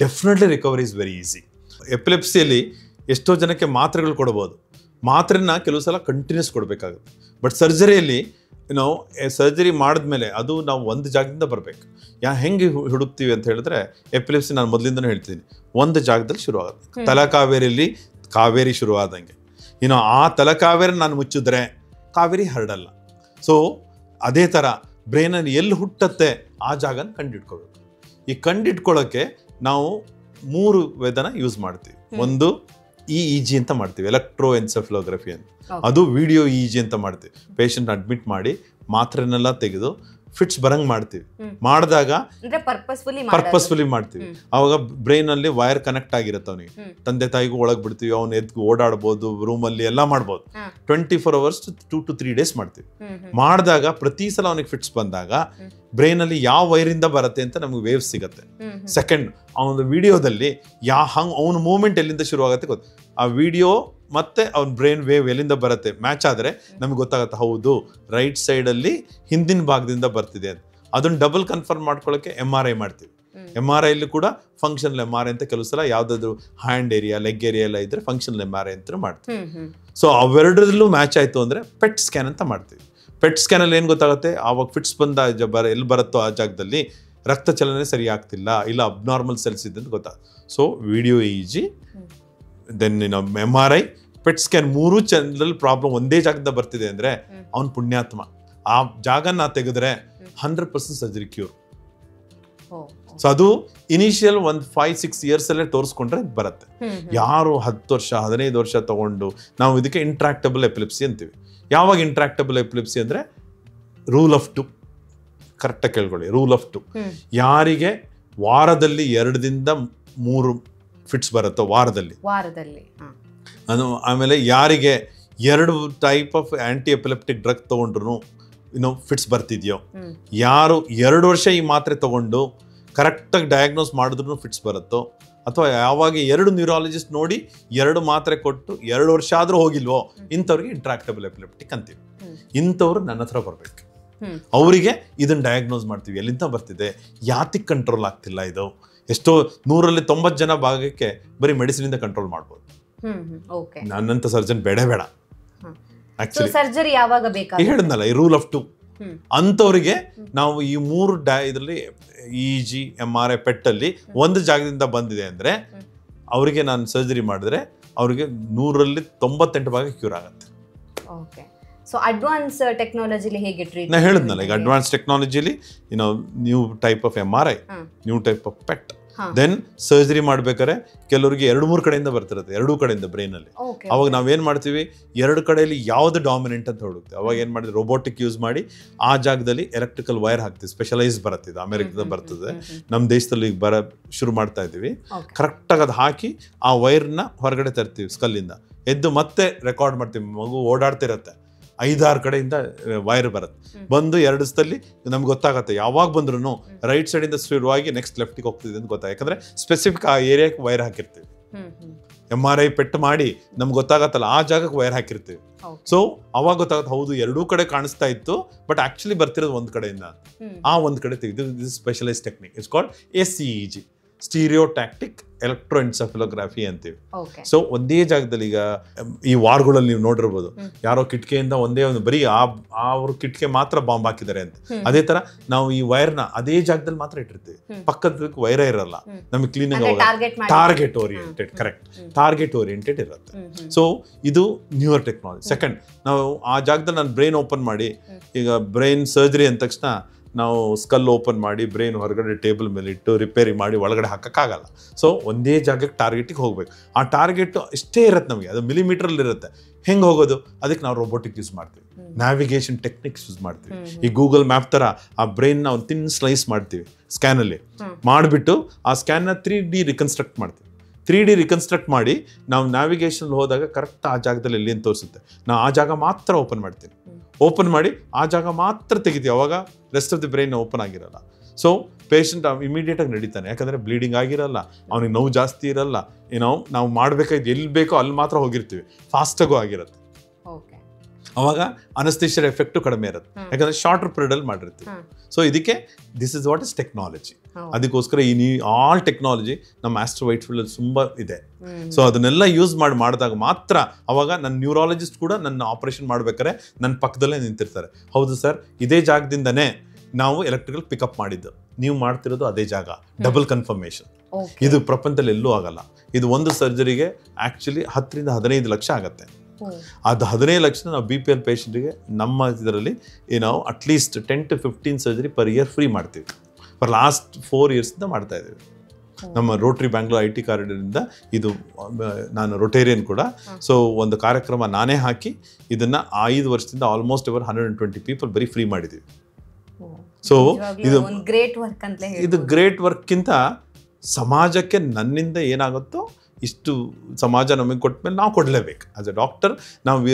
definitely recovery is very easy. ಎಪಿಲೆಪ್ಸಿಯಲ್ಲಿ ಎಷ್ಟೋ ಜನಕ್ಕೆ ಮಾತ್ರೆಗಳು ಕೊಡಬಹುದು, ಮಾತ್ರೆನ ಕೆಲವು ಸಲ ಕಂಟಿನ್ಯೂಸ್ ಕೊಡಬೇಕಾಗುತ್ತೆ. ಬಟ್ ಸರ್ಜರಿಯಲ್ಲಿ ಸರ್ಜರಿ ಮಾಡಿದ್ಮೇಲೆ ಅದು ನಾವು ಒಂದು ಜಾಗದಿಂದ ಬರಬೇಕು. ಹೆಂಗೆ ಹುಡುಕ್ತೀವಿ ಅಂತ ಹೇಳಿದ್ರೆ ಎಪಿಲೆಪ್ಸಿ ನಾನು ಮೊದಲಿಂದನೂ ಹೇಳ್ತೀನಿ, ಒಂದು ಜಾಗದಲ್ಲಿ ಶುರು ಆಗುತ್ತೆ. ತಲಕಾವೇರಿಯಲ್ಲಿ ಕಾವೇರಿ ಶುರುವಾದಂಗೆ ಆ ತಲಕಾವೇರಿ ನಾನು ಮುಚ್ಚಿದ್ರೆ ಕಾವೇರಿ ಹರಡಲ್ಲ. ಸೊ ಅದೇ ಥರ ಬ್ರೈನಲ್ಲಿ ಎಲ್ಲಿ ಹುಟ್ಟತ್ತೆ ಆ ಜಾಗನ ಕಂಡಿಡ್ಕೋಬೇಕು. ಈ ಕಂಡಿಡ್ಕೊಳ್ಳೋಕ್ಕೆ ನಾವು 3 ವಿಧಾನ ಯೂಸ್ ಮಾಡ್ತೀವಿ. ಒಂದು EEG ಅಂತ ಮಾಡ್ತೀವಿ, ಎಲೆಕ್ಟ್ರೋ ಎನ್ಸೆಫಲೋಗ್ರಫಿ ಅಂತ. ಅದು ವಿಡಿಯೋ EEG ಅಂತ ಮಾಡ್ತೀವಿ. ಪೇಷಂಟ್ ಅಡ್ಮಿಟ್ ಮಾಡಿ ಮಾತ್ರೆನೆಲ್ಲ ತೆಗೆದು ಫಿಟ್ಸ್ ಬರಂಗ್ ಮಾಡ್ತೀವಿ. ಮಾಡಿದಾಗ ಪರ್ಪಸ್ಫುಲಿ ಮಾಡ್ತೀವಿ. ಅವಾಗ ಬ್ರೈನ್ ಅಲ್ಲಿ ವೈರ್ ಕನೆಕ್ಟ್ ಆಗಿರುತ್ತೆ. ಅವನಿಗೆ ತಂದೆ ತಾಯಿಗೂ ಒಳಗ್ ಬಿಡ್ತೀವಿ, ಅವ್ನು ಎದ್ದು ಓಡಾಡ್ಬೋದು, ರೂಮಲ್ಲಿ ಎಲ್ಲ ಮಾಡ್ಬೋದು. 24 hours 2 to 3 days ಮಾಡ್ತೀವಿ. ಮಾಡಿದಾಗ ಪ್ರತಿ ಸಲ ಅವನಿಗೆ ಫಿಟ್ಸ್ ಬಂದಾಗ ಬ್ರೈನ್ ಅಲ್ಲಿ ಯಾವ ವೈರಿಂದ ಬರುತ್ತೆ ಅಂತ ನಮ್ಗೆ ವೇವ್ ಸಿಗತ್ತೆ. ಸೆಕೆಂಡ್, ಅವನ ವಿಡಿಯೋದಲ್ಲಿ ಅವನ ಮೂವ್ಮೆಂಟ್ ಎಲ್ಲಿಂದ ಶುರು ಆಗುತ್ತೆ ಗೊತ್ತು. ಆ ವಿಡಿಯೋ ಮತ್ತೆ ಅವ್ನ ಬ್ರೈನ್ ವೇವ್ ಎಲ್ಲಿಂದ ಬರುತ್ತೆ ಮ್ಯಾಚ್ ಆದರೆ ನಮ್ಗೆ ಗೊತ್ತಾಗುತ್ತೆ, ಹೌದು ರೈಟ್ ಸೈಡಲ್ಲಿ ಹಿಂದಿನ ಭಾಗದಿಂದ ಬರ್ತಿದೆ ಅಂತ. ಅದನ್ನ ಡಬಲ್ ಕನ್ಫರ್ಮ್ ಮಾಡ್ಕೊಳ್ಳೋಕೆ MRI ಮಾಡ್ತೀವಿ. MRI ಅಲ್ಲಿ ಕೂಡ ಫಂಕ್ಷನಲ್ MRI ಅಂತ ಕೆಲವು ಸಲ ಯಾವುದಾದ್ರು ಹ್ಯಾಂಡ್ ಏರಿಯಾ, ಲೆಗ್ ಏರಿಯಾ ಎಲ್ಲ ಇದ್ರೆ ಫಂಕ್ಷನಲ್ MRI ಅಂತ ಮಾಡ್ತೀವಿ. ಸೊ ಅವೆರಡರಲ್ಲೂ ಮ್ಯಾಚ್ ಆಯಿತು ಅಂದರೆ PET ಸ್ಕ್ಯಾನ್ ಅಂತ ಮಾಡ್ತೀವಿ. PET ಸ್ಕ್ಯಾನಲ್ಲಿ ಏನು ಗೊತ್ತಾಗುತ್ತೆ, ಆವಾಗ ಫಿಟ್ಸ್ ಬಂದ ಎಲ್ಲಿ ಬರುತ್ತೋ ಆ ಜಾಗದಲ್ಲಿ ರಕ್ತ ಚಲನೆ ಸರಿ ಆಗ್ತಿಲ್ಲ, ಇಲ್ಲ ಅಬ್ನಾರ್ಮಲ್ ಸೆಲ್ಸ್ ಇದೆ ಅಂತ ಗೊತ್ತಾಗುತ್ತೆ. So video EEG, then MRI, PET scan 3 ಚಂದ್ರಲ್ಲಿ ಪ್ರಾಬ್ಲಮ್ ಒಂದೇ ಜಾಗದಿಂದ ಬರ್ತಿದೆ ಅಂದರೆ ಅವ್ನು ಪುಣ್ಯಾತ್ಮ. ಆ ಜಾಗನ ತೆಗೆದ್ರೆ 100% ಸರ್ಜರಿ ಕ್ಯೂರ್. ಸೊ ಅದು ಇನಿಷಿಯಲ್ 5-6 years ಅಲ್ಲೇ ತೋರಿಸ್ಕೊಂಡ್ರೆ ಬರುತ್ತೆ. ಯಾರು 10 ವರ್ಷ 15 ವರ್ಷ ತಗೊಂಡು ನಾವು ಇದಕ್ಕೆ ಇಂಟ್ರಾಕ್ಟಬಲ್ ಎಪಿಲೆಪ್ಸಿ ಅಂತೀವಿ. ಯಾವಾಗ ಇಂಟ್ರಾಕ್ಟಬಲ್ ಎಪಿಲೆಪ್ಸಿ ಅಂದರೆ ರೂಲ್ ಆಫ್ 2, ಕರೆಕ್ಟಾಗಿ ಕೇಳ್ಕೊಳ್ಳಿ, ರೂಲ್ ಆಫ್ 2. ಯಾರಿಗೆ ವಾರದಲ್ಲಿ 2 ದಿಂದ 3 ಫಿಟ್ಸ್ ಬರುತ್ತೋ ವಾರದಲ್ಲಿ, ಅದು ಆಮೇಲೆ ಯಾರಿಗೆ 2 type of anti epileptic drug ತಗೊಂಡ್ರು ಫಿಟ್ಸ್ ಬರ್ತಿದ್ಯೋ, ಯಾರು 2 ವರ್ಷ ಈ ಮಾತ್ರೆ ತಗೊಂಡು ಕರೆಕ್ಟಾಗಿ ಡಯಾಗ್ನೋಸ್ ಮಾಡಿದ್ರು ಫಿಟ್ಸ್ ಬರುತ್ತೋ, ಅಥವಾ ಯಾವಾಗ 2 ನ್ಯೂರಾಲಜಿಸ್ಟ್ ನೋಡಿ 2 ಮಾತ್ರೆ ಕೊಟ್ಟು 2 ವರ್ಷ ಆದರೂ ಹೋಗಿಲ್ವೋ, ಇಂಥವ್ರಿಗೆ ಇಂಟ್ರಾಕ್ಟಬಲ್ ಎಪಿಲೆಪ್ಟಿಕ್ ಅಂತೀವಿ. ಇಂಥವ್ರು ನನ್ನ ಹತ್ರ ಬರಬೇಕು. ಅವರಿಗೆ ಇದನ್ನು ಡಯಾಗ್ನೋಸ್ ಮಾಡ್ತೀವಿ, ಎಲ್ಲಿಂದ ಬರ್ತಿದೆ, ಯಾತಿಗೆ ಕಂಟ್ರೋಲ್ ಆಗ್ತಿಲ್ಲ ಇದು, ಎಷ್ಟೋ 100ರಲ್ಲಿ 90 ಜನ ಭಾಗಕ್ಕೆ ಬರೀ ಮೆಡಿಸಿನಿಂದ ಕಂಟ್ರೋಲ್ ಮಾಡ್ಬೋದು. ನನ್ನಂತ ಸರ್ಜನ್ ಬೇಡ ಆಕ್ಚುಲಿ. ಸರ್ಜರಿ ಯಾವಾಗ ಬೇಕಾಗುತ್ತೆ ಹೇಳಿದ್ನಲ್ಲ, ಈ ರೂಲ್ ಆಫ್ 2 ಅಂಥವ್ರಿಗೆ ನಾವು ಈ 3 ಇದರಲ್ಲಿ EG MRI PET ಅಲ್ಲಿ ಒಂದು ಜಾಗದಿಂದ ಬಂದಿದೆ ಅಂದರೆ ಅವರಿಗೆ ನಾನು ಸರ್ಜರಿ ಮಾಡಿದ್ರೆ ಅವರಿಗೆ 100ರಲ್ಲಿ 98 ಭಾಗ ಕ್ಯೂರ್ ಆಗುತ್ತೆ. ಓಕೆ. ಸೊ ಅಡ್ವಾನ್ಸ್ ಟೆಕ್ನಾಲಜಿಲಿ ಹೇಗೆ ಟ್ರೀಟ್? ನಾ ಹೇಳಿದ್ನಲ್ಲ, ಈಗ ಅಡ್ವಾನ್ಸ್ ಟೆಕ್ನಾಲಜಿಲಿ new type of MRI, new type of PET. Then surgery ಮಾಡ್ಬೇಕಾದ್ರೆ ಕೆಲವರಿಗೆ 2-3 ಕಡೆಯಿಂದ ಬರ್ತಿರುತ್ತೆ, 2 ಕಡೆಯಿಂದ ಬ್ರೈನಲ್ಲಿ. ಅವಾಗ ನಾವೇನ್ ಮಾಡ್ತೀವಿ, 2 ಕಡೆಯಲ್ಲಿ ಯಾವ್ದು ಡಾಮಿನೆಂಟ್ ಅಂತ ಹುಡುಕ್ತೀವಿ. ಅವಾಗ ಏನ್ ಮಾಡಿದ್ವಿ, ರೋಬೋಟಿಕ್ ಯೂಸ್ ಮಾಡಿ ಆ ಜಾಗದಲ್ಲಿ ಎಲೆಕ್ಟ್ರಿಕಲ್ ವೈರ್ ಹಾಕ್ತೀವಿ. ಸ್ಪೆಷಲೈಸ್ ಬರುತ್ತೆ, ಇದು ಅಮೆರಿಕದ ಬರ್ತದೆ, ನಮ್ಮ ದೇಶದಲ್ಲಿ ಶುರು ಮಾಡ್ತಾ ಇದೀವಿ. ಕರೆಕ್ಟಾಗಿ ಅದು ಹಾಕಿ ಆ ವೈರ್ನ ಹೊರಗಡೆ ತರ್ತೀವಿ ಸ್ಕಲ್ಲಿಂದ, ಎದ್ದು ಮತ್ತೆ ರೆಕಾರ್ಡ್ ಮಾಡ್ತೀವಿ. ಮಗು ಓಡಾಡ್ತಿರತ್ತೆ, 5-6 ಕಡೆಯಿಂದ ವೈರ್ ಬರುತ್ತೆ, ಬಂದು 2 ಸ್ಥಳದಲ್ಲಿ ನಮ್ಗೆ ಗೊತ್ತಾಗತ್ತೆ. ಯಾವಾಗ ಬಂದ್ರು ರೈಟ್ ಸೈಡಿಂದ ಶುರುವಾಗಿ ನೆಕ್ಸ್ಟ್ ಲೆಫ್ಟಿಗೆ ಹೋಗ್ತಿದೆ ಅಂತ ಗೊತ್ತಾಗ, ಯಾಕಂದ್ರೆ ಸ್ಪೆಸಿಫಿಕ್ ಆ ಏರಿಯಾಕ್ಕೆ ವೈರ್ ಹಾಕಿರ್ತೀವಿ. MRI PET ಮಾಡಿ ನಮ್ಗೆ ಗೊತ್ತಾಗತ್ತಲ್ಲ, ಆ ಜಾಗಕ್ಕೆ ವೈರ್ ಹಾಕಿರ್ತೀವಿ. ಸೊ ಅವಾಗ ಗೊತ್ತಾಗತ್ತೆ, ಹೌದು 2 ಕಡೆ ಕಾಣಿಸ್ತಾ ಇತ್ತು, ಬಟ್ ಆಕ್ಚುಲಿ ಬರ್ತಿರೋದು ಒಂದು ಕಡೆಯಿಂದ. ಆ ಒಂದು ಕಡೆ ತೆಗೆದು specialise technique, it's called SEEG, ಸ್ಟೀರಿಯೋಟ್ಯಾಕ್ಟಿಕ್ ಎಲೆಕ್ಟ್ರೋಎನ್ಸೆಫಲೋಗ್ರಫಿ ಅಂತೀವಿ. ಸೊ ಒಂದೇ ಜಾಗದಲ್ಲಿ, ಈಗ ಈ ವಾರ್ಗಳಲ್ಲಿ ನೀವು ನೋಡಿರ್ಬೋದು, ಯಾರೋ ಕಿಟಕಿಯಿಂದ ಒಂದೇ ಒಂದು ಬರೀ ಅವ್ರ ಕಿಟಕಿ ಮಾತ್ರ ಬಾಂಬ್ ಹಾಕಿದ್ದಾರೆ ಅಂತ. ಅದೇ ತರ ನಾವು ಈ ವೈರ್ನ ಅದೇ ಜಾಗದಲ್ಲಿ ಮಾತ್ರ ಇಟ್ಟಿರ್ತೀವಿ, ಪಕ್ಕದ ವೈರೇ ಇರಲ್ಲ. ನಮಗೆ cleaning target oriented, correct, target oriented ಇರುತ್ತೆ. ಸೊ ಇದು ನ್ಯೂಯರ್ ಟೆಕ್ನಾಲಜಿ. ಸೆಕೆಂಡ್, ನಾವು ಆ ಜಾಗದಲ್ಲಿ ನಾನು ಬ್ರೈನ್ ಓಪನ್ ಮಾಡಿ, ಈಗ ಬ್ರೈನ್ ಸರ್ಜರಿ ಅಂದ ತಕ್ಷಣ ನಾವು ಸ್ಕಲ್ ಓಪನ್ ಮಾಡಿ ಬ್ರೈನ್ ಹೊರಗಡೆ ಟೇಬಲ್ ಮೇಲೆ ಇಟ್ಟು ರಿಪೇರಿ ಮಾಡಿ ಒಳಗಡೆ ಹಾಕೋಕ್ಕಾಗಲ್ಲ. ಸೊ ಒಂದೇ ಜಾಗಕ್ಕೆ ಟಾರ್ಗೆಟಿಗೆ ಹೋಗ್ಬೇಕು. ಆ ಟಾರ್ಗೆಟ್ ಇಷ್ಟೇ ಇರುತ್ತೆ ನಮಗೆ, ಅದು ಮಿಲಿಮೀಟ್ರಲ್ಲಿ ಇರುತ್ತೆ. ಹೆಂಗೆ ಹೋಗೋದು, ಅದಕ್ಕೆ ನಾವು ರೋಬೋಟಿಕ್ ಯೂಸ್ ಮಾಡ್ತೀವಿ, ನ್ಯಾವಿಗೇಷನ್ ಟೆಕ್ನಿಕ್ಸ್ ಯೂಸ್ ಮಾಡ್ತೀವಿ. ಈ ಗೂಗಲ್ ಮ್ಯಾಪ್ ಥರ ಆ ಬ್ರೈನ್ ನಾವು ತಿನ್ ಸ್ಲೈಸ್ ಮಾಡ್ತೀವಿ ಸ್ಕ್ಯಾನಲ್ಲಿ ಮಾಡಿಬಿಟ್ಟು, ಆ ಸ್ಕ್ಯಾನ್ನ 3D ರಿಕನ್ಸ್ಟ್ರಕ್ಟ್ ಮಾಡ್ತೀವಿ. 3D ರಿಕನ್ಸ್ಟ್ರಕ್ಟ್ ಮಾಡಿ ನಾವು ನ್ಯಾವಿಗೇಷನ್ ಹೋದಾಗ ಕರೆಕ್ಟ್ ಆ ಜಾಗದಲ್ಲಿ ಎಲ್ಲಿ ಅಂತ ತೋರಿಸುತ್ತೆ. ನಾವು ಆ ಜಾಗ ಮಾತ್ರ ಓಪನ್ ಮಾಡ್ತೀನಿ, ಓಪನ್ ಮಾಡಿ ಆ ಜಾಗ ಮಾತ್ರ ತೆಗಿತೀವಿ. ಅವಾಗ rest of the brain open ಆಗಿರಲ್ಲ. ಸೊ ಪೇಷಂಟ್ ಇಮಿಡಿಯೇಟಾಗಿ ನಡೀತಾನೆ, ಯಾಕಂದರೆ ಬ್ಲೀಡಿಂಗ್ ಆಗಿರಲ್ಲ, ಅವನಿಗೆ ನೋವು ಜಾಸ್ತಿ ಇರಲ್ಲ. ನಾವು ಮಾಡಬೇಕಾಯ್ತು ಎಲ್ಲಿ ಬೇಕೋ ಅಲ್ಲಿ ಮಾತ್ರ ಹೋಗಿರ್ತೀವಿ, ಫಾಸ್ಟಾಗೂ ಆಗಿರುತ್ತೆ. ಅವಾಗ ಅನಸ್ತೇಷಿಯಾ ಎಫೆಕ್ಟು ಕಡಿಮೆ ಇರುತ್ತೆ, ಯಾಕಂದರೆ ಶಾರ್ಟರ್ ಪೀರಿಯಡಲ್ಲಿ ಮಾಡಿರ್ತೀವಿ. ಸೊ ಇದಕ್ಕೆ this is what is technology. ಅದಕ್ಕೋಸ್ಕರ ಈ ಆಲ್ ಟೆಕ್ನಾಲಜಿ ನಮ್ಮ ಆಸ್ಟ್ರೋ ವೈಟ್ಫೀಲ್ಡಲ್ಲಿ ತುಂಬ ಇದೆ. ಸೊ ಅದನ್ನೆಲ್ಲ ಯೂಸ್ ಮಾಡಿದಾಗ ಮಾತ್ರ ಅವಾಗ ನನ್ನ ನ್ಯೂರಾಲಜಿಸ್ಟ್ ಕೂಡ ನನ್ನ ಆಪರೇಷನ್ ಮಾಡ್ಬೇಕಾದ್ರೆ ನನ್ನ ಪಕ್ಕದಲ್ಲೇ ನಿಂತಿರ್ತಾರೆ. ಹೌದು ಸರ್, ಇದೇ ಜಾಗದಿಂದನೇ ನಾವು ಎಲೆಕ್ಟ್ರಿಕಲ್ ಪಿಕಪ್ ಮಾಡಿದ್ದು, ನೀವು ಮಾಡ್ತಿರೋದು ಅದೇ ಜಾಗ, ಡಬಲ್ ಕನ್ಫರ್ಮೇಷನ್. ಇದು ಪ್ರಪಂಚದಲ್ಲಿ ಎಲ್ಲೂ ಆಗಲ್ಲ. ಇದು ಒಂದು ಸರ್ಜರಿಗೆ ಆ್ಯಕ್ಚುಲಿ 10ರಿಂದ 15 ಲಕ್ಷ ಆಗುತ್ತೆ. ಅದು 15 ಲಕ್ಷ ನಾವು BPL ಪೇಷಂಟಿಗೆ ನಮ್ಮ ಇದರಲ್ಲಿ ನಾವು at least 10 to 15 surgery per year free ಮಾಡ್ತೀವಿ. ಫಾರ್ ಲಾಸ್ಟ್ 4 ಇಯರ್ಸಿಂದ ಮಾಡ್ತಾ ಇದ್ದೀವಿ. ನಮ್ಮ ರೋಟ್ರಿ ಬ್ಯಾಂಗ್ಳೂರ್ IT ಕಾರಿಡಾರಿಂದ ಇದು, ನಾನು ರೊಟೇರಿಯನ್ ಕೂಡ. ಸೊ ಒಂದು ಕಾರ್ಯಕ್ರಮ ನಾನೇ ಹಾಕಿ ಇದನ್ನು 5 ವರ್ಷದಿಂದ ಆಲ್ಮೋಸ್ಟ್ ಎವರ್ 120 ಪೀಪಲ್ ಬರೀ ಫ್ರೀ ಮಾಡಿದ್ದೀವಿ. ಸೊ ಇದು ಗ್ರೇಟ್ ವರ್ಕ್ಕಿಂತ ಸಮಾಜಕ್ಕೆ ನನ್ನಿಂದ ಏನಾಗುತ್ತೋ ಇಷ್ಟು ಸಮಾಜ ನಮಗೆ ಕೊಟ್ಟ ಮೇಲೆ ನಾವು ಕೊಡಲೇಬೇಕು. ಆಸ್ ಎ ಡಾಕ್ಟರ್ ನಾವು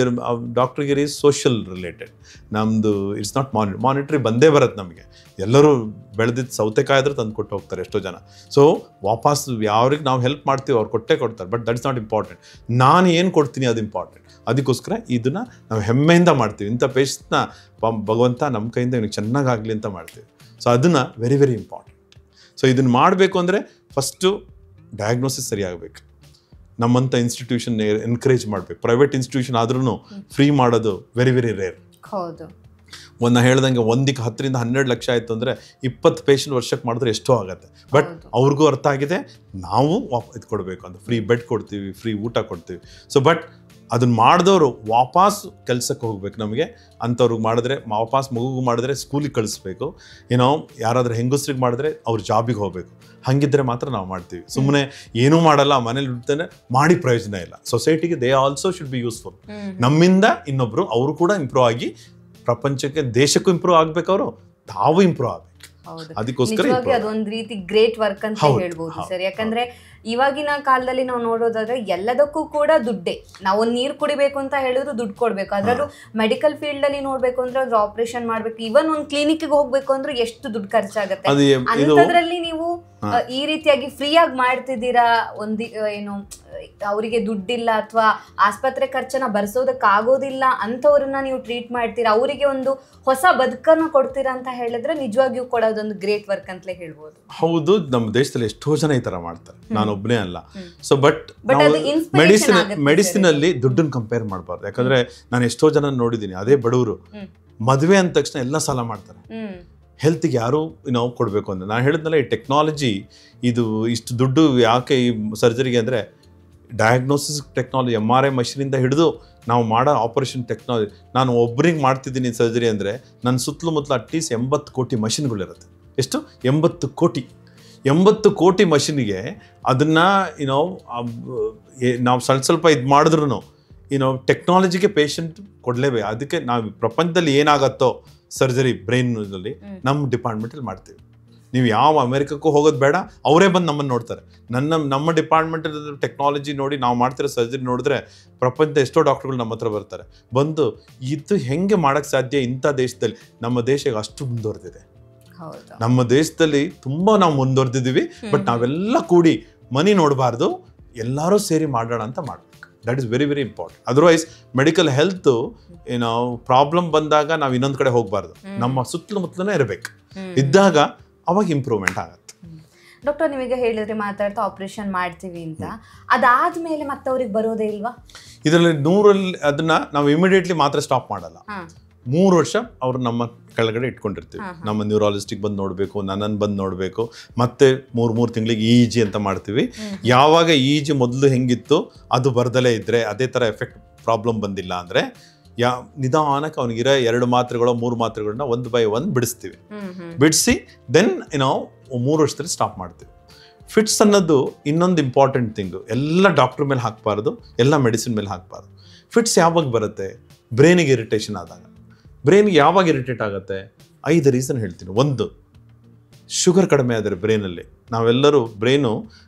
ಡಾಕ್ಟ್ರಿಗೆ ಈಸ್ ಸೋಷಿಯಲ್ ರಿಲೇಟೆಡ್. ನಮ್ಮದು ಇಟ್ಸ್ ನಾಟ್ ಮಾನಿಟ್ರಿ ಬಂದೇ ಬರುತ್ತೆ ನಮಗೆ. ಎಲ್ಲರೂ ಬೆಳೆದಿದ್ದು ಸೌತೆಕಾಯಿ ಆದರೂ ತಂದು ಕೊಟ್ಟು ಹೋಗ್ತಾರೆ ಎಷ್ಟೋ ಜನ. ಸೊ ವಾಪಸ್ ಯಾವ್ರಿಗೆ ನಾವು ಹೆಲ್ಪ್ ಮಾಡ್ತೀವಿ ಅವ್ರು ಕೊಟ್ಟೇ ಕೊಡ್ತಾರೆ, but that is not important. ನಾನು ಏನು ಕೊಡ್ತೀನಿ ಅದು ಇಂಪಾರ್ಟೆಂಟ್. ಅದಕ್ಕೋಸ್ಕರ ಇದನ್ನು ನಾವು ಹೆಮ್ಮೆಯಿಂದ ಮಾಡ್ತೀವಿ. ಇಂಥ ಪೇಷಂಟ್ನ ಭಗವಂತ ನಮ್ಮ ಕೈಯಿಂದ ಇವನಿಗೆ ಚೆನ್ನಾಗಾಗಲಿ ಅಂತ ಮಾಡ್ತೀವಿ. ಸೊ ಅದನ್ನು ವೆರಿ ವೆರಿ ಇಂಪಾರ್ಟೆಂಟ್. ಸೊ ಇದನ್ನು ಮಾಡಬೇಕು ಅಂದರೆ ಫಸ್ಟು ಡಯಾಗ್ನೋಸಿಸ್ ಸರಿಯಾಗಬೇಕು. ನಮ್ಮಂಥ ಇನ್ಸ್ಟಿಟ್ಯೂಷನ್ ಎನ್ಕರೇಜ್ ಮಾಡಬೇಕು. ಪ್ರೈವೇಟ್ ಇನ್ಸ್ಟಿಟ್ಯೂಷನ್ ಆದ್ರೂ ಫ್ರೀ ಮಾಡೋದು ವೆರಿ ವೆರಿ ರೇರ್. ಹೌದು. ಒಂದು ಹೇಳ್ದಂಗೆ 10ರಿಂದ 12 ಲಕ್ಷ ಆಯಿತು ಅಂದರೆ 20 ಪೇಷಂಟ್ ವರ್ಷಕ್ಕೆ ಮಾಡಿದ್ರೆ ಎಷ್ಟೋ ಆಗುತ್ತೆ. ಬಟ್ ಅವ್ರಿಗೂ ಅರ್ಥ ಆಗಿದೆ, ನಾವು ಇದು ಕೊಡಬೇಕು ಅಂತ. ಫ್ರೀ ಬೆಡ್ ಕೊಡ್ತೀವಿ, ಫ್ರೀ ಊಟ ಕೊಡ್ತೀವಿ. ಸೊ ಬಟ್ ಅದನ್ನು ಮಾಡಿದವರು ವಾಪಸ್ ಕೆಲಸಕ್ಕೆ ಹೋಗ್ಬೇಕು. ನಮಗೆ ಅಂಥವ್ರಿಗೆ ಮಾಡಿದ್ರೆ ವಾಪಸ್ ಮಗುಗೂ ಮಾಡಿದ್ರೆ ಸ್ಕೂಲಿಗೆ ಕಳಿಸ್ಬೇಕು. ಯಾರಾದರೂ ಹೆಂಗಸ್ರಿಗೆ ಮಾಡಿದ್ರೆ ಅವ್ರ ಜಾಬಿಗೆ ಹೋಗಬೇಕು. ಹಾಗಿದ್ರೆ ಮಾತ್ರ ನಾವು ಮಾಡ್ತೀವಿ. ಸುಮ್ಮನೆ ಏನೂ ಮಾಡಲ್ಲ ಮನೇಲಿ ಬಿಡ್ತಾನೆ ಮಾಡಿ ಪ್ರಯೋಜನ ಇಲ್ಲ. ಸೊಸೈಟಿಗೆ they also should be useful. ನಮ್ಮಿಂದ ಇನ್ನೊಬ್ರು ಅವರು ಕೂಡ ಇಂಪ್ರೂವ್ ಆಗಿ ಪ್ರಪಂಚಕ್ಕೆ ದೇಶಕ್ಕೂ ಇಂಪ್ರೂವ್ ಆಗ್ಬೇಕು, ಅವರು ತಾವು ಇಂಪ್ರೂವ್ ಆಗ್ಬೇಕು. ಅದಕ್ಕೋಸ್ಕರ ಅದೊಂದು ರೀತಿ ಗ್ರೇಟ್ ವರ್ಕ್ ಅಂತ ಹೇಳ್ಬೋದು ಸರ್. ಯಾಕಂದ್ರೆ ಇವಾಗಿನ ಕಾಲದಲ್ಲಿ ನಾವು ನೋಡೋದಾದ್ರೆ ಎಲ್ಲದಕ್ಕೂ ಕೂಡ ದುಡ್ಡೇ. ನಾವು ಒಂದು ನೀರು ಕುಡಿಬೇಕು ಅಂತ ಹೇಳಿದ್ರು ದುಡ್ಡು ಕೊಡ್ಬೇಕು. ಅದರಲ್ಲೂ ಮೆಡಿಕಲ್ ಫೀಲ್ಡ್ ಅಲ್ಲಿ ನೋಡ್ಬೇಕು ಅಂದ್ರೆ ಅದ್ರ ಆಪರೇಷನ್ ಮಾಡ್ಬೇಕು, ಇವನ್ ಒಂದು ಕ್ಲಿನಿಕ್ ಹೋಗ್ಬೇಕು ಅಂದ್ರೆ ಎಷ್ಟು ದುಡ್ಡು ಖರ್ಚಾಗತ್ತೆ. ಅಂತದ್ರಲ್ಲಿ ನೀವು ಈ ರೀತಿಯಾಗಿ ಫ್ರೀಯಾಗಿ ಮಾಡ್ತಿದ್ದೀರಾ, ಏನು ಅವರಿಗೆ ದುಡ್ಡಿಲ್ಲ ಅಥವಾ ಆಸ್ಪತ್ರೆ ಖರ್ಚನ್ನ ಭರಿಸೋದಕ್ಕಾಗೋದಿಲ್ಲ ಅಂತವ್ರನ್ನ ನೀವು ಟ್ರೀಟ್ ಮಾಡ್ತೀರಾ, ಅವರಿಗೆ ಒಂದು ಹೊಸ ಬದುಕನ್ನು ಕೊಡ್ತೀರಾ ಅಂತ ಹೇಳಿದ್ರೆ ನಿಜವಾಗಿಯೂ ಕೂಡ ಅದೊಂದು ಗ್ರೇಟ್ ವರ್ಕ್ ಅಂತಲೇ ಹೇಳ್ಬೋದು. ಹೌದು, ನಮ್ಮ ದೇಶದಲ್ಲಿ ಎಷ್ಟೋ ಜನ ಈ ತರ ಮಾಡ್ತಾರೆ, ನಾನೊಬ್ಬನೇ ಅಲ್ಲ. ಸೊ ಬಟ್ ಮೆಡಿಸಿನ್ ಅಲ್ಲಿ ದುಡ್ಡನ್ನು ಕಂಪೇರ್ ಮಾಡಬಾರ್ದು. ಯಾಕಂದ್ರೆ ನಾನು ಎಷ್ಟೋ ಜನ ನೋಡಿದ್ದೀನಿ, ಅದೇ ಬಡವರು ಮದುವೆ ಅಂದ ತಕ್ಷಣ ಎಲ್ಲ ಸಾಲ ಮಾಡ್ತಾರೆ. ಹೆಲ್ತ್ಗೆ ಯಾರು ನಾವು ಕೊಡಬೇಕು ಅಂತ ನಾನು ಹೇಳಿದ್ನಲ್ಲ, ಈ ಟೆಕ್ನಾಲಜಿ ಇದು ಇಷ್ಟು ದುಡ್ಡು ಯಾಕೆ ಈ ಸರ್ಜರಿಗೆ ಅಂದರೆ ಡಯಾಗ್ನೋಸಿಸ್ ಟೆಕ್ನಾಲಜಿ, MRI ಮಷಿನಿಂದ ಹಿಡಿದು ನಾವು ಮಾಡೋ ಆಪರೇಷನ್ ಟೆಕ್ನಾಲಜಿ. ನಾನು ಒಬ್ಬರಿಗೆ ಮಾಡ್ತಿದ್ದೀನಿ ಸರ್ಜರಿ ಅಂದರೆ ನನ್ನ ಸುತ್ತಲೂ ಅಟ್ಲೀಸ್ಟ್ 80 ಕೋಟಿ ಮಷಿನ್ಗಳಿರುತ್ತೆ. ಎಷ್ಟು? 80 ಕೋಟಿ ಮಷಿನ್ಗೆ ಅದನ್ನು ನಾವು ಸ್ವಲ್ಪ ಇದು ಮಾಡಿದ್ರು ಟೆಕ್ನಾಲಜಿಗೆ ಪೇಷಂಟ್ ಕೊಡಲೇಬೇಕು. ಅದಕ್ಕೆ ನಾವು ಪ್ರಪಂಚದಲ್ಲಿ ಏನಾಗತ್ತೋ ಸರ್ಜರಿ ಬ್ರೈನಲ್ಲಿ ನಮ್ಮ ಡಿಪಾರ್ಟ್ಮೆಂಟಲ್ಲಿ ಮಾಡ್ತೀವಿ. ನೀವು ಯಾವ ಅಮೆರಿಕಕ್ಕೂ ಹೋಗೋದು ಬೇಡ, ಅವರೇ ಬಂದು ನಮ್ಮನ್ನು ನೋಡ್ತಾರೆ. ನಮ್ಮ ಡಿಪಾರ್ಟ್ಮೆಂಟ್ ಟೆಕ್ನಾಲಜಿ ನೋಡಿ ನಾವು ಮಾಡ್ತಿರೋ ಸರ್ಜರಿ ನೋಡಿದ್ರೆ ಪ್ರಪಂಚದ ಎಷ್ಟೋ ಡಾಕ್ಟರ್ಗಳು ನಮ್ಮ ಹತ್ರ ಬರ್ತಾರೆ. ಬಂದು ಇದು ಹೆಂಗೆ ಮಾಡೋಕ್ಕೆ ಸಾಧ್ಯ ಇಂಥ ದೇಶದಲ್ಲಿ? ನಮ್ಮ ದೇಶ ಅಷ್ಟು ಮುಂದುವರೆದಿದೆ. ನಮ್ಮ ದೇಶದಲ್ಲಿ ತುಂಬ ನಾವು ಮುಂದುವರೆದಿದ್ದೀವಿ. ಬಟ್ ನಾವೆಲ್ಲ ಕೂಡಿ ಮನಿ ನೋಡಬಾರ್ದು, ಎಲ್ಲರೂ ಸೇರಿ ಮಾಡೋಣ ಅಂತ ಮಾಡಬೇಕು. That is very very important. Otherwise medical health problem ಬಂದಾಗ ನಾವು ಇನ್ನೊಂದು ಕಡೆ ಹೋಗಬಾರ್ದು, ನಮ್ಮ ಸುತ್ತಲೇ ಇರಬೇಕು. ಇದ್ದಾಗ ಅವಾಗ ಇಂಪ್ರೂವ್ಮೆಂಟ್ ಆಗುತ್ತೆ. ಡಾಕ್ಟರ್, ನೀವೀಗ ಹೇಳಿದ್ರೆ ಮಾತಾಡ್ತಾ ಆಪರೇಷನ್ ಮಾಡ್ತೀವಿ ಅಂತ, ಅದಾದ್ಮೇಲೆ ಮತ್ತೆ ಅವ್ರಿಗೆ ಬರೋದೇ ಇಲ್ವಾ? ಇದರಲ್ಲಿ 100ರಲ್ಲಿ ಅದನ್ನ ನಾವು ಇಮಿಡಿಯೇಟ್ಲಿ ಮಾತ್ರ ಸ್ಟಾಪ್ ಮಾಡಲ್ಲ. 3 ವರ್ಷ ಅವ್ರು ನಮ್ಮ ಕೆಳಗಡೆ ಇಟ್ಕೊಂಡಿರ್ತೀವಿ. ನಮ್ಮ ನ್ಯೂರಾಲಜಿಸ್ಟಿಗೆ ಬಂದು ನೋಡಬೇಕು, ನನ್ನನ್ನು ಬಂದು ನೋಡಬೇಕು. ಮತ್ತೆ 3 ತಿಂಗಳಿಗೆ EEG ಅಂತ ಮಾಡ್ತೀವಿ. ಯಾವಾಗ EEG ಮೊದಲು ಹೆಂಗಿತ್ತು ಅದು ಬರ್ದಲೇ ಇದ್ದರೆ, ಅದೇ ಥರ ಎಫೆಕ್ಟ್ ಪ್ರಾಬ್ಲಮ್ ಬಂದಿಲ್ಲ ಅಂದರೆ ನಿಧಾನಕ್ಕೆ ಅವನಿಗಿರೋ 2 ಮಾತ್ರೆಗಳು 3 ಮಾತ್ರೆಗಳನ್ನ 1 by 1 ಬಿಡಿಸ್ತೀವಿ. ಬಿಡಿಸಿ ದೆನ್ 3 ವರ್ಷದಲ್ಲಿ ಸ್ಟಾಪ್ ಮಾಡ್ತೀವಿ. ಫಿಟ್ಸ್ ಅನ್ನೋದು ಇನ್ನೊಂದು ಇಂಪಾರ್ಟೆಂಟ್ ಥಿಂಗು. ಎಲ್ಲ ಡಾಕ್ಟ್ರ್ ಮೇಲೆ ಹಾಕಬಾರ್ದು, ಎಲ್ಲ ಮೆಡಿಸಿನ್ ಮೇಲೆ ಹಾಕಬಾರ್ದು. ಫಿಟ್ಸ್ ಯಾವಾಗ ಬರುತ್ತೆ? ಬ್ರೈನಿಗೆ ಇರಿಟೇಷನ್ ಆದಾಗ. ಬ್ರೈನ್ಗೆ ಯಾವಾಗ ಇರಿಟೇಟ್ ಆಗುತ್ತೆ? 5 ರೀಸನ್ ಹೇಳ್ತೀನಿ. 1, ಶುಗರ್ ಕಡಿಮೆ ಆದರೆ ಬ್ರೈನಲ್ಲಿ. ನಾವೆಲ್ಲರೂ ಬ್ರೈನು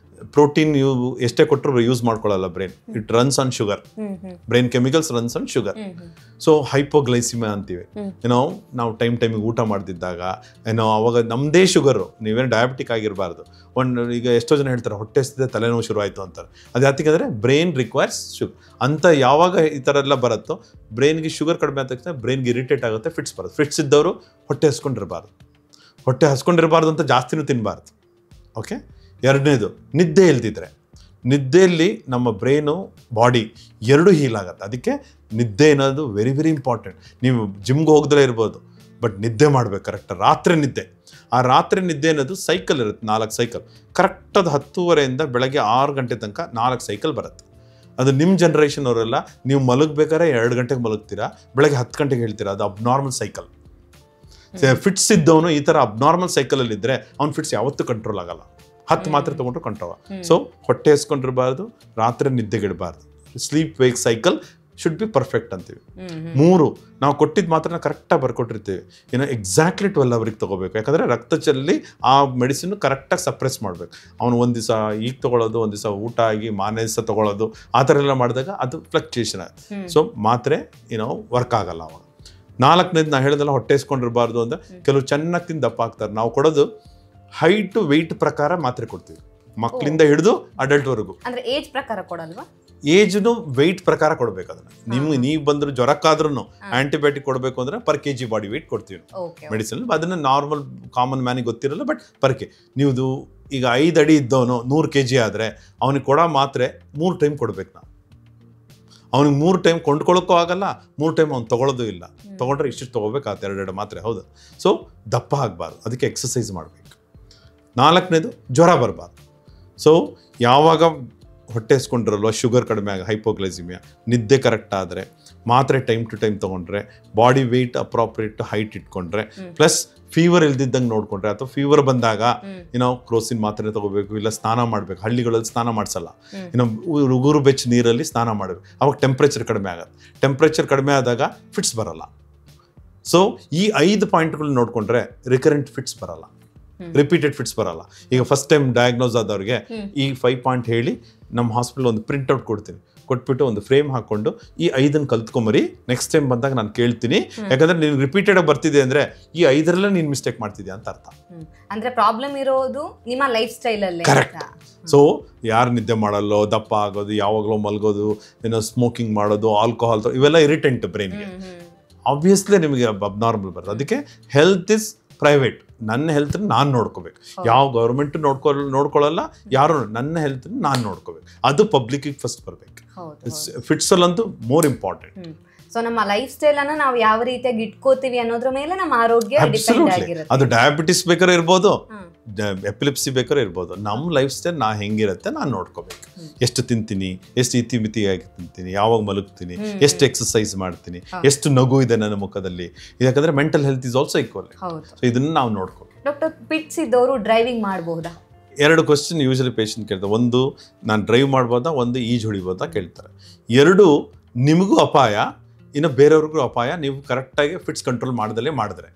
ಪ್ರೋಟೀನ್ ಎಷ್ಟೇ ಕೊಟ್ಟರು ಯೂಸ್ ಮಾಡ್ಕೊಳ್ಳಲ್ಲ brain. It runs on sugar. Brain chemicals runs on sugar. So hypoglycaemia ಅಂತೀವಿ. ನಾವು ಟೈಮಿಗೆ ಊಟ ಮಾಡ್ತಿದ್ದಾಗ ಅವಾಗ ನಮ್ಮದೇ ಶುಗರು. ನೀವೇನು ಡಯಾಬಿಟಿಕ್ ಆಗಿರಬಾರ್ದು. ಈಗ ಎಷ್ಟೋ ಜನ ಹೇಳ್ತಾರೆ ಹೊಟ್ಟೆ ಹಸಿದೆ ತಲೆನೋವು ಶುರು ಆಯಿತು ಅಂತಾರೆ. ಅದು ಯಾತಿಗಂದರೆ ಬ್ರೈನ್ ರಿಕ್ವೈರ್ಸ್ ಶುಗರ್ ಅಂತ. ಯಾವಾಗ ಈ ಥರ ಎಲ್ಲ ಬರುತ್ತೋ ಬ್ರೈನ್ಗೆ ಶುಗರ್ ಕಡಿಮೆ ಆದ ತಕ್ಷಣ ಬ್ರೈನ್ಗೆ ಇರಿಟೇಟ್ ಆಗುತ್ತೆ, ಫಿಟ್ಸ್ ಬರುತ್ತೆ. ಫಿಟ್ಸ್ ಇದ್ದವರು ಹೊಟ್ಟೆ ಹಸ್ಕೊಂಡಿರಬಾರ್ದು ಅಂತ ಜಾಸ್ತಿನೂ ತಿನ್ನಬಾರ್ದು. ಓಕೆ. 2ನೇದು, ನಿದ್ದೆ ಇಲ್ದಿದ್ರೆ. ನಿದ್ದೆಯಲ್ಲಿ ನಮ್ಮ ಬ್ರೈನು ಬಾಡಿ ಎರಡೂ ಹೀಲ್ ಆಗುತ್ತೆ. ಅದಕ್ಕೆ ನಿದ್ದೆ ಅನ್ನೋದು ವೆರಿ ವೆರಿ ಇಂಪಾರ್ಟೆಂಟ್. ನೀವು ಜಿಮ್ಗೆ ಹೋಗದಲ್ಲೇ ಇರ್ಬೋದು, ಬಟ್ ನಿದ್ದೆ ಮಾಡಬೇಕು ಕರೆಕ್ಟ್. ರಾತ್ರಿ ನಿದ್ದೆ. ಆ ರಾತ್ರಿ ನಿದ್ದೆ ಅನ್ನೋದು ಸೈಕಲ್ ಇರುತ್ತೆ, 4 ಸೈಕಲ್. ಕರೆಕ್ಟಾದ 10:30 ಬೆಳಗ್ಗೆ 6 ಗಂಟೆ ತನಕ 4 ಸೈಕಲ್ ಬರುತ್ತೆ. ಅದು ನಿಮ್ಮ ಜನ್ರೇಷನ್ ಅವರೆಲ್ಲ ನೀವು ಮಲಗಬೇಕಾದ್ರೆ 2 ಗಂಟೆಗೆ ಮಲಗ್ತೀರಾ, ಬೆಳಗ್ಗೆ 10 ಗಂಟೆಗೆ ಹೇಳ್ತೀರಾ. ಅದು ಅಬ್ನಾರ್ಮಲ್ ಸೈಕಲ್. ಫಿಟ್ಸ್ ಇದ್ದವನು ಈ ಥರ ಅಬ್ನಾರ್ಮಲ್ ಸೈಕಲಲ್ಲಿ ಇದ್ದರೆ ಅವ್ನ ಫಿಟ್ಸ್ ಯಾವತ್ತೂ ಕಂಟ್ರೋಲ್ ಆಗಲ್ಲ. 10 ಮಾತ್ರೆ ತೊಗೊಂಡ್ರು ಕಂಟ್ರೋಲ್. ಸೊ ಹೊಟ್ಟೆ ಹಸ್ಕೊಂಡಿರಬಾರ್ದು, ರಾತ್ರಿ ನಿದ್ದೆಗಿಡಬಾರ್ದು. Sleep wake cycle should be perfect ಅಂತೀವಿ. 3, ನಾವು ಕೊಟ್ಟಿದ್ದ ಮಾತ್ರನ ಕರೆಕ್ಟಾಗಿ ಬರ್ಕೊಟ್ಟಿರ್ತೀವಿ. ಎಕ್ಸಾಕ್ಟ್ಲಿ 12 ಅವರಿಗೆ ತೊಗೋಬೇಕು. ಯಾಕಂದರೆ ರಕ್ತ ಚೆಲ್ಲಿ ಆ ಮೆಡಿಸಿನ್ ಕರೆಕ್ಟಾಗಿ ಸಪ್ರೆಸ್ ಮಾಡಬೇಕು. ಅವನು ಒಂದು ದಿವಸ ಈಗ ತೊಗೊಳ್ಳೋದು, ಒಂದು ದಿವಸ ಊಟ ಆಗಿ ಮಾರನೇ ದಿವಸ ತೊಗೊಳ್ಳೋದು, ಆ ಥರ ಎಲ್ಲ ಮಾಡಿದಾಗ ಅದು ಫ್ಲಕ್ಚುಯೇಷನ್ ಆಗುತ್ತೆ. ಸೊ ಮಾತ್ರೆ ವರ್ಕ್ ಆಗಲ್ಲ ಅವಾಗ. 4ನೇದು ನಾ ಹೇಳಿದೆಲ್ಲ ಹೊಟ್ಟೆ ಹಸ್ಕೊಂಡಿರಬಾರ್ದು ಅಂತ. ಕೆಲವು ಚೆನ್ನಾಗಿ ತಿಂದು ದಪ್ಪ ಆಗ್ತಾರೆ. ನಾವು ಕೊಡೋದು ಹೈಟ್ ವೆಯ್ಟ್ ಪ್ರಕಾರ ಮಾತ್ರೆ ಕೊಡ್ತೀವಿ, ಮಕ್ಕಳಿಂದ ಹಿಡಿದು ಅಡಲ್ಟ್ವರೆಗೂ. ಅಂದ್ರೆ ಏಜ್ ಪ್ರಕಾರ ಕೊಡಲ್ವಾ? ಏಜ್ನು ವೆಯ್ಟ್ ಪ್ರಕಾರ ಕೊಡ್ಬೇಕು. ಅದನ್ನ ನೀವು ಬಂದ್ರು ಜ್ವರಕ್ಕಾದ್ರೂ ಆಂಟಿಬಯೋಟಿಕ್ ಕೊಡಬೇಕು ಅಂದ್ರೆ per kg ಬಾಡಿ ವೆಯ್ಟ್ ಕೊಡ್ತೀವಿ ಮೆಡಿಸಿನ್. ಅದನ್ನ ನಾರ್ಮಲ್ ಕಾಮನ್ ಮ್ಯಾನಿಗೆ ಗೊತ್ತಿರಲ್ಲ, ಬಟ್ ಪರ್ಕೆ ನೀವು ಈಗ 5 ಅಡಿ ಇದ್ದವನು 100 kg ಆದರೆ ಅವನಿಗೆ ಕೊಡೋ ಮಾತ್ರೆ 3 ಟೈಮ್ ಕೊಡ್ಬೇಕು. ನಾವು ಅವ್ನಿಗೆ 3 ಟೈಮ್ ಕೊಂಡ್ಕೊಳ್ಳೋಕ್ಕೂ ಆಗಲ್ಲ, 3 ಟೈಮ್ ಅವ್ನು ತೊಗೊಳ್ಳೋದು ಇಲ್ಲ. ತೊಗೊಂಡ್ರೆ ಇಷ್ಟು ತೊಗೋಬೇಕಾಗುತ್ತೆ, 2 ಮಾತ್ರೆ. ಹೌದು. ಸೊ ದಪ್ಪ ಆಗಬಾರ್ದು, ಅದಕ್ಕೆ ಎಕ್ಸಸೈಸ್ ಮಾಡಬೇಕು. 4ನೇದು, ಜ್ವರ ಬರಬಾರ್ದು. ಸೊ ಯಾವಾಗ ಹೊಟ್ಟೆ ಹಸ್ಕೊಂಡಿರಲ್ವ, ಶುಗರ್ ಕಡಿಮೆ ಆಗ, ಹೈಪೋಗ್ಲೈಸಿಮಿಯಾ, ನಿದ್ದೆ ಕರೆಕ್ಟ್ ಆದರೆ, ಮಾತ್ರೆ ಟೈಮ್ ಟು ಟೈಮ್ ತೊಗೊಂಡ್ರೆ, ಬಾಡಿ ವೆಯ್ಟ್ ಅಪ್ರಾಪ್ರಿಯೇಟ್ ಹೈಟ್ ಇಟ್ಕೊಂಡ್ರೆ, ಪ್ಲಸ್ ಫೀವರ್ ಇಲ್ದಿದ್ದಂಗೆ ನೋಡ್ಕೊಂಡ್ರೆ, ಅಥವಾ ಫೀವರ್ ಬಂದಾಗ ಕ್ರೋಸಿನ್ ಮಾತ್ರೆ ತೊಗೋಬೇಕು, ಇಲ್ಲ ಸ್ನಾನ ಮಾಡಬೇಕು. ಹಳ್ಳಿಗಳಲ್ಲಿ ಸ್ನಾನ ಮಾಡಿಸಲ್ಲ, ಉಗುರು ಬೆಚ್ಚ ನೀರಲ್ಲಿ ಸ್ನಾನ ಮಾಡಬೇಕು. ಅವಾಗ ಟೆಂಪ್ರೇಚರ್ ಕಡಿಮೆ ಆಗುತ್ತೆ. ಟೆಂಪ್ರೇಚರ್ ಕಡಿಮೆ ಆದಾಗ ಫಿಟ್ಸ್ ಬರಲ್ಲ. ಸೊ ಈ 5 ಪಾಯಿಂಟ್ಗಳು ನೋಡಿಕೊಂಡ್ರೆ ರಿಕರೆಂಟ್ ಫಿಟ್ಸ್ ಬರಲ್ಲ, ರಿಪೀಟೆಡ್ ಫಿಟ್ಸ್ ಬರಲ್ಲ. ಈಗ ಫಸ್ಟ್ ಟೈಮ್ ಡಯಾಗ್ನೋಸ್ ಆದವ್ರಿಗೆ ಈ 5 ಪಾಯಿಂಟ್ ಹೇಳಿ ನಮ್ಮ ಹಾಸ್ಪಿಟಲ್ ಒಂದು ಪ್ರಿಂಟ್ಔಟ್ ಕೊಡ್ತೀನಿ, ಕೊಟ್ಬಿಟ್ಟು ಒಂದು ಫ್ರೇಮ್ ಹಾಕೊಂಡು ಈ 5 ಕಲ್ತ್ಕೊಂಬರಿ, ನೆಕ್ಸ್ಟ್ ಟೈಮ್ ಬಂದಾಗ ನಾನು ಕೇಳ್ತೀನಿ, ಯಾಕಂದ್ರೆ ನೀನು ರಿಪೀಟೆಡ್ ಆಗಿ ಬರ್ತಿದೆ ಅಂದ್ರೆ ಈ 5 ನೀನು ಮಿಸ್ಟೇಕ್ ಮಾಡ್ತಿದ್ಯಾ ಅಂತ ಅರ್ಥ. ಅಂದ್ರೆ ಪ್ರಾಬ್ಲಮ್ ಇರೋದು ನಿಮ್ಮ ಲೈಫ್ ಸ್ಟೈಲ್ ಅಲ್ಲೇ. ಕರೆಕ್ಟ್. ಸೊ ಯಾರು ನಿದ್ದೆ ಮಾಡಲ್ಲೋ, ದಪ್ಪ ಆಗೋದು, ಯಾವಾಗಲೂ ಮಲ್ಗೋದು, ಏನೋ ಸ್ಮೋಕಿಂಗ್ ಮಾಡೋದು, ಆಲ್ಕೋಹಾಲ್, ಇವೆಲ್ಲ ಇರಿಟೆಂಟ್ ಬ್ರೈನ್ಗೆ. ಆಬ್ವಿಯಸ್ಲಿ ನಿಮಗೆ ಅಬ್ನಾರ್ಮಲ್ ಬರ್ತದೆ. ಅದಕ್ಕೆ ಹೆಲ್ತ್ ಇಸ್ ಪ್ರೈವೇಟ್. ನನ್ನ ಹೆಲ್ತ್ ನಾನು ನೋಡ್ಕೋಬೇಕು. ಯಾವ ಗೌರ್ಮೆಂಟ್ ನೋಡ್ಕೊಳ್ಳಲ್ಲ, ಯಾರು ನನ್ನ ಹೆಲ್ತ್ ನಾನು ನೋಡ್ಕೋಬೇಕು. ಅದು ಪಬ್ಲಿಕ್ ಫಸ್ಟ್ ಬರಬೇಕು. ಫಿಟ್ಸ್ ಅಲ್ಲಂತೂ ಮೋರ್ ಇಂಪಾರ್ಟೆಂಟ್. ಸೊ ನಮ್ಮ ಲೈಫ್ ಸ್ಟೈಲ್ ಅನ್ನ ನಾವು ಯಾವ ರೀತಿಯಾಗಿ ಇಟ್ಕೋತೀವಿ ಅನ್ನೋದ್ರ ಮೇಲೆ ನಮ್ಮ ಆರೋಗ್ಯ ಡಿಪೆಂಡ್ ಆಗಿರುತ್ತೆ. ಅದು ಡಯಾಬಿಟಿಸ್ ಬೇಕಾದ್ರೆ ಇರ್ಬೋದು, ಎಪಿಲಿಪ್ಸಿ ಬೇಕಾದ್ರೆ ಇರ್ಬೋದು. ನಮ್ಮ ಲೈಫ್ ಸ್ಟೈಲ್ ನಾ ಹೆಂಗಿರುತ್ತೆ ನಾನು ನೋಡ್ಕೋಬೇಕು. ಎಷ್ಟು ತಿಂತೀನಿ, ಎಷ್ಟು ಇತಿಮಿತಿಯಾಗಿ ತಿಂತೀನಿ, ಯಾವಾಗ ಮಲಗ್ತೀನಿ, ಎಷ್ಟು ಎಕ್ಸರ್ಸೈಸ್ ಮಾಡ್ತೀನಿ, ಎಷ್ಟು ನಗು ಇದೆ ನನ್ನ ಮುಖದಲ್ಲಿ. ಯಾಕಂದ್ರೆ mental health is also equal. So ಇದನ್ನ ನಾವು ನೋಡ್ಕೋಬೇಕು. ಡಾಕ್ಟರ್, ಪಿಟ್ಸ್ ಇದ್ದವರು ಡ್ರೈವಿಂಗ್ ಮಾಡಬಹುದಾ? 2 ಕ್ವಶನ್ ಯೂಶಲಿ ಪೇಷಂಟ್ ಕೇಳ್ತಾರೆ. ಒಂದು, ನಾನು ಡ್ರೈವ್ ಮಾಡ್ಬೋದಾ, ಒಂದು ಈಜು ಹೊಡಿಬೋದಾ ಕೇಳ್ತಾರೆ. 2 ನಿಮಗೂ ಅಪಾಯ, ಇನ್ನು ಬೇರೆಯವ್ರಿಗೂ ಅಪಾಯ, ನೀವು ಕರೆಕ್ಟಾಗಿ ಫಿಟ್ಸ್ ಕಂಟ್ರೋಲ್ ಮಾಡ್ದಲ್ಲೇ ಮಾಡಿದ್ರೆ.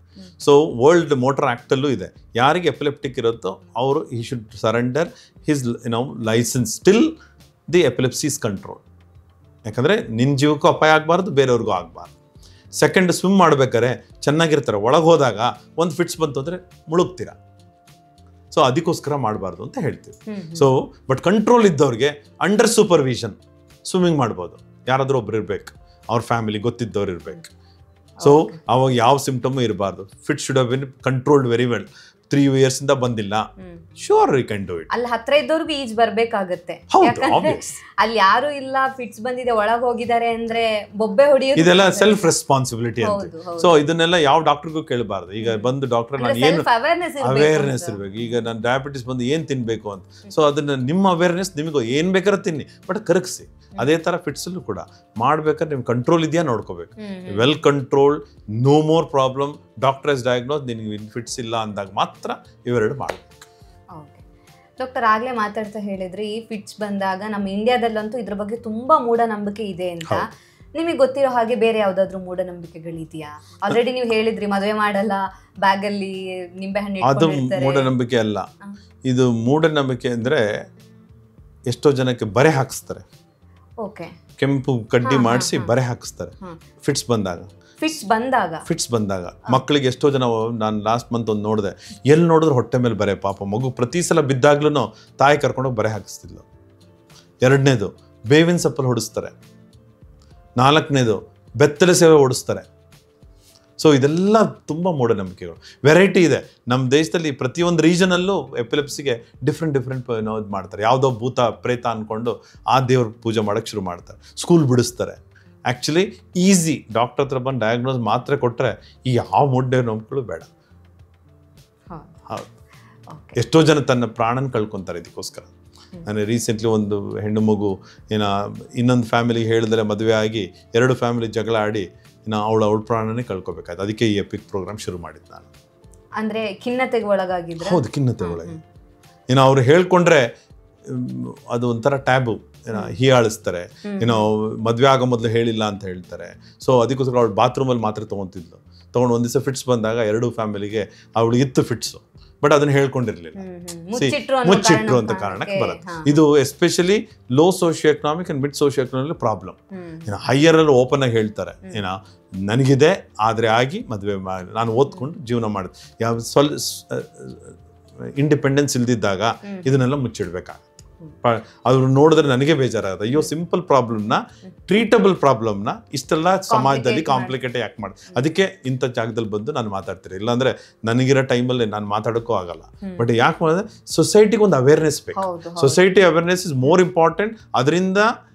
ಸೊ ವರ್ಲ್ಡ್ ಮೋಟರ್ ಆ್ಯಕ್ಟಲ್ಲೂ ಇದೆ, ಯಾರಿಗೆ ಎಪಿಲೆಪ್ಟಿಕ್ ಇರುತ್ತೋ ಅವರು he should surrender his licence till the epilepsy's control. ಯಾಕಂದರೆ ನಿನ್ನ ಜೀವಕ್ಕೂ ಅಪಾಯ ಆಗಬಾರ್ದು, ಬೇರೆಯವ್ರಿಗೂ ಆಗಬಾರ್ದು. ಸೆಕೆಂಡ್, ಸ್ವಿಮ್ ಮಾಡ್ಬೇಕಾದ್ರೆ ಚೆನ್ನಾಗಿರ್ತಾರೆ, ಒಳಗೆ ಹೋದಾಗ ಒಂದು ಫಿಟ್ಸ್ ಬಂತು ಅಂದರೆ ಮುಳುಗ್ತೀರಾ. ಸೊ ಅದಕ್ಕೋಸ್ಕರ ಮಾಡಬಾರ್ದು ಅಂತ ಹೇಳ್ತೀವಿ. ಸೊ ಬಟ್ ಕಂಟ್ರೋಲ್ ಇದ್ದವ್ರಿಗೆ ಅಂಡರ್ ಸೂಪರ್ವಿಷನ್ ಸ್ವಿಮ್ಮಿಂಗ್ ಮಾಡ್ಬೋದು. ಯಾರಾದರೂ ಒಬ್ರು ಇರಬೇಕು, ಅವ್ರ ಫ್ಯಾಮಿಲಿ ಗೊತ್ತಿದ್ದವ್ರು ಇರಬೇಕು. ಸೊ ಅವಾಗ ಯಾವ ಸಿಂಪ್ಟಮು ಇರಬಾರ್ದು. Fit should have been controlled very well. 3 years ಇಂದ ಬಂದಿಲ್ಲ, sure we can do it. ಅಲ್ಲಿ ಹತ್ರ ಇದ್ದವ್ರಿಗೆ ಈಜ್ ಬರ್ಬೇಕಾಗತ್ತೆ. ಅಲ್ಲಿ ಯಾರು ಇಲ್ಲ, ಫಿಟ್ಸ್ ಬಂದಿದೆ, ಒಳಗೆ ಹೋಗಿದ್ದಾರೆ ಅಂದ್ರೆ ಬೊಬ್ಬೆ ಹೊಡಿಯೋದು, ಇದೆಲ್ಲ ಸೆಲ್ಫ್ ರೆಸ್ಪಾನ್ಸಿಬಿಲಿಟಿ ಅಂತ. ಸೊ ಇದನ್ನೆಲ್ಲ ಯಾವ ಡಾಕ್ಟರ್ಗೂ ಕೇಳಬಾರ್ದು. ಈಗ ಬಂದು ಡಾಕ್ಟರ್ ನಾನು ಏನು ಅವೇರ್ನೆಸ್ ಇರಬೇಕು. ಈಗ ನಾನು ಡಯಾಬಿಟಿಸ್ ಬಂದು ಏನು ತಿನ್ಬೇಕು ಅಂತ. ಸೊ ಅದನ್ನ ನಿಮ್ಮ ಅವೇರ್ನೆಸ್, ನಿಮಗೆ ಏನ್ ಬೇಕಾದ್ರೆ ತಿನ್ನಿ, ಬಟ್ ಕರಗಿಸಿ. ಅದೇ ತರ ಫಿಟ್ಸ್ ಅಲ್ಲೂ ಕೂಡ ಮಾಡ್ಬೇಕಾದ್ರೆ ನಿಮ್ಗೆ ಕಂಟ್ರೋಲ್ ಇದೆಯಾ ನೋಡ್ಕೋಬೇಕು. Well controlled, no more problem, doctor as diagnose, ನಿನಗೆ ಫಿಟ್ಸ್ ಇಲ್ಲ ಅಂದಾಗ ಮಾತ್ರ ಇವೆರಡು ಮಾಡಬೇಕು. ಡಾಕ್ಟರ್, ಆಗ್ಲೇ ಮಾತಾಡ್ತಾ ಹೇಳಿದ್ರಿ ಫಿಟ್ಸ್ ಬಂದಾಗ ನಮ್ಮ ಇಂಡಿಯಾದಲ್ಲಂತೂ ಇದ್ರ ಬಗ್ಗೆ ತುಂಬಾ ಮೂಢನಂಬಿಕೆ ಇದೆ ಅಂತ. ನಿಮಗೆ ಗೊತ್ತಿರೋ ಹಾಗೆ ಬೇರೆ ಯಾವ್ದಾದ್ರು ಮೂಢನಂಬಿಕೆಗಳಿದೆಯಾ? ಆಲ್ರೆಡಿ ನೀವು ಹೇಳಿದ್ರಿ ಮದುವೆ ಮಾಡಲ್ಲ, ಬ್ಯಾಗಲ್ಲಿ ನಿಂಬೆಹಣ್ಣು. ಅದು ಮೂಢನಂಬಿಕೆ ಅಲ್ಲ. ಇದು ಮೂಢನಂಬಿಕೆ ಅಂದ್ರೆ ಎಷ್ಟೋ ಜನಕ್ಕೆ ಬರೆ ಹಾಕಿಸ್ತಾರೆ. ಕೆಂಪು ಕಡ್ಡಿ ಮಾಡಿಸಿ ಬರೆ ಹಾಕಿಸ್ತಾರೆ ಫಿಟ್ಸ್ ಬಂದಾಗ. ಮಕ್ಕಳಿಗೆ ಎಷ್ಟೋ ಜನ, ನಾನು ಲಾಸ್ಟ್ ಮಂತ್ ಒಂದು ನೋಡಿದೆ, ಎಲ್ಲಿ ನೋಡಿದ್ರು ಹೊಟ್ಟೆ ಮೇಲೆ ಬರೆ. ಪಾಪ ಮಗು ಪ್ರತಿ ಸಲ ಬಿದ್ದಾಗ್ಲೂ ತಾಯಿ ಕರ್ಕೊಂಡೋಗಿ ಬರೆ ಹಾಕಿಸ್ತಿಲ್ಲ. 2ನೇದು, ಬೇವಿನ ಸಪ್ಪಲ್ಲಿ ಹೊಡಿಸ್ತಾರೆ. 4ನೇದು, ಬೆತ್ತಲೆ ಸೇವೆ ಹೊಡಿಸ್ತಾರೆ. ಸೊ ಇದೆಲ್ಲ ತುಂಬ ಮೂಢನಂಬಿಕೆಗಳು. ವೆರೈಟಿ ಇದೆ ನಮ್ಮ ದೇಶದಲ್ಲಿ. ಪ್ರತಿಯೊಂದು ರೀಜನಲ್ಲೂ ಎಪಿಲೆಪ್ಸಿಗೆ ಡಿಫ್ರೆಂಟ್ ಇದು ಮಾಡ್ತಾರೆ. ಯಾವುದೋ ಭೂತ ಪ್ರೇತ ಅಂದ್ಕೊಂಡು ಆ ದೇವ್ರ ಪೂಜೆ ಮಾಡೋಕ್ಕೆ ಶುರು ಮಾಡ್ತಾರೆ. ಸ್ಕೂಲ್ ಬಿಡಿಸ್ತಾರೆ. ಆ್ಯಕ್ಚುಲಿ ಈಸಿ, ಡಾಕ್ಟರ್ ಹತ್ರ ಬಂದು ಡಯಾಗ್ನೋಸ್ ಮಾತ್ರೆ ಕೊಟ್ಟರೆ ಈ ಯಾವ ಮೂಢನಂಬಿಕೆಗಳು ಬೇಡ. ಹೌದು, ಎಷ್ಟೋ ಜನ ತನ್ನ ಪ್ರಾಣನ ಕಳ್ಕೊತಾರೆ ಇದಕ್ಕೋಸ್ಕರ. ನಾನು ರೀಸೆಂಟ್ಲಿ ಒಂದು ಹೆಣ್ಣು ಮಗು ಇನ್ನೊಂದು ಫ್ಯಾಮಿಲಿಗೆ ಹೇಳಿದ್ರೆ ಮದುವೆ ಆಗಿ 2 ಫ್ಯಾಮಿಲಿ ಜಗಳ ಆಡಿ ಅವಳ ಪ್ರಾಣನೇ ಕಳ್ಕೊಬೇಕಾಯ್ತು. ಅದಕ್ಕೆ ಈ ಎಪಿಕ್ ಪ್ರೋಗ್ರಾಮ್ ಶುರು ಮಾಡಿದ್ದು ನಾನು. ಅಂದ್ರೆ ಖಿನ್ನತೆಗೆ ಒಳಗಾಗಿದ್ರೆ? ಹೌದು, ಖಿನ್ನತೆ ಒಳಗೆ. ಅವ್ರು ಹೇಳ್ಕೊಂಡ್ರೆ ಅದು ಒಂಥರ ಟ್ಯಾಬು, ಹೀಯಾಳಿಸ್ತಾರೆ. ಮದುವೆ ಆಗೋ ಮೊದಲು ಹೇಳಿಲ್ಲ ಅಂತ ಹೇಳ್ತಾರೆ. ಸೊ ಅದಕ್ಕೋಸ್ಕರ ಅವಳು ಬಾತ್ರೂಮಲ್ಲಿ ಮಾತ್ರ ತೊಗೊತಿದ್ಲು. ತೊಗೊಂಡು ಒಂದು ದಿವಸ ಫಿಟ್ಸ್ ಬಂದಾಗ 2 ಫ್ಯಾಮಿಲಿಗೆ ಅವಳಿಗೆ ಇತ್ತು ಫಿಟ್ಸು, ಬಟ್ ಅದನ್ನ ಹೇಳ್ಕೊಂಡಿರ್ಲಿಲ್ಲ. ಮುಚ್ಚಿಟ್ರು ಅಂತ ಕಾರಣಕ್ಕೆ ಬರುತ್ತೆ. ಇದು especially low socio economic and mid socio economic problem. Higher ಅಲ್ಲಿ ಓಪನ್ ಆಗಿ ಹೇಳ್ತಾರೆ, ನನಗಿದೆ ಆದ್ರೆ ಆಗಿ ಮದುವೆ ಮಾಡಿ ನಾನು ಓದ್ಕೊಂಡು ಜೀವನ ಮಾಡಿದೆ. ಯಾವ ಇಂಡಿಪೆಂಡೆನ್ಸ್ ಇಲ್ದಿದ್ದಾಗ ಇದನ್ನೆಲ್ಲ ಮುಚ್ಚಿಡ್ಬೇಕಾಗುತ್ತೆ. ಅವ್ರು ನೋಡಿದ್ರೆ ನನಗೆ ಬೇಜಾರಾಗುತ್ತೆ. ಅಯ್ಯೋ, ಸಿಂಪಲ್ ಪ್ರಾಬ್ಲಮ್ನ, ಟ್ರೀಟಬಲ್ ಪ್ರಾಬ್ಲಮ್ನ ಇಷ್ಟೆಲ್ಲ ಸಮಾಜದಲ್ಲಿ ಕಾಂಪ್ಲಿಕೇಟ್ ಯಾಕೆ ಮಾಡಿ. ಅದಕ್ಕೆ ಇಂಥ ಜಾಗದಲ್ಲಿ ಬಂದು ನಾನು ಮಾತಾಡ್ತೀನಿ. ಇಲ್ಲಾಂದ್ರೆ ನನಗಿರೋ ಟೈಮಲ್ಲಿ ನಾನು ಮಾತಾಡೋಕ್ಕೂ ಆಗಲ್ಲ. ಬಟ್ ಯಾಕೆ ಮಾಡಿದ್ರೆ ಸೊಸೈಟಿಗೆ ಒಂದು ಅವೇರ್ನೆಸ್ ಬೇಕು. Society awareness is more important. ಅದರಿಂದ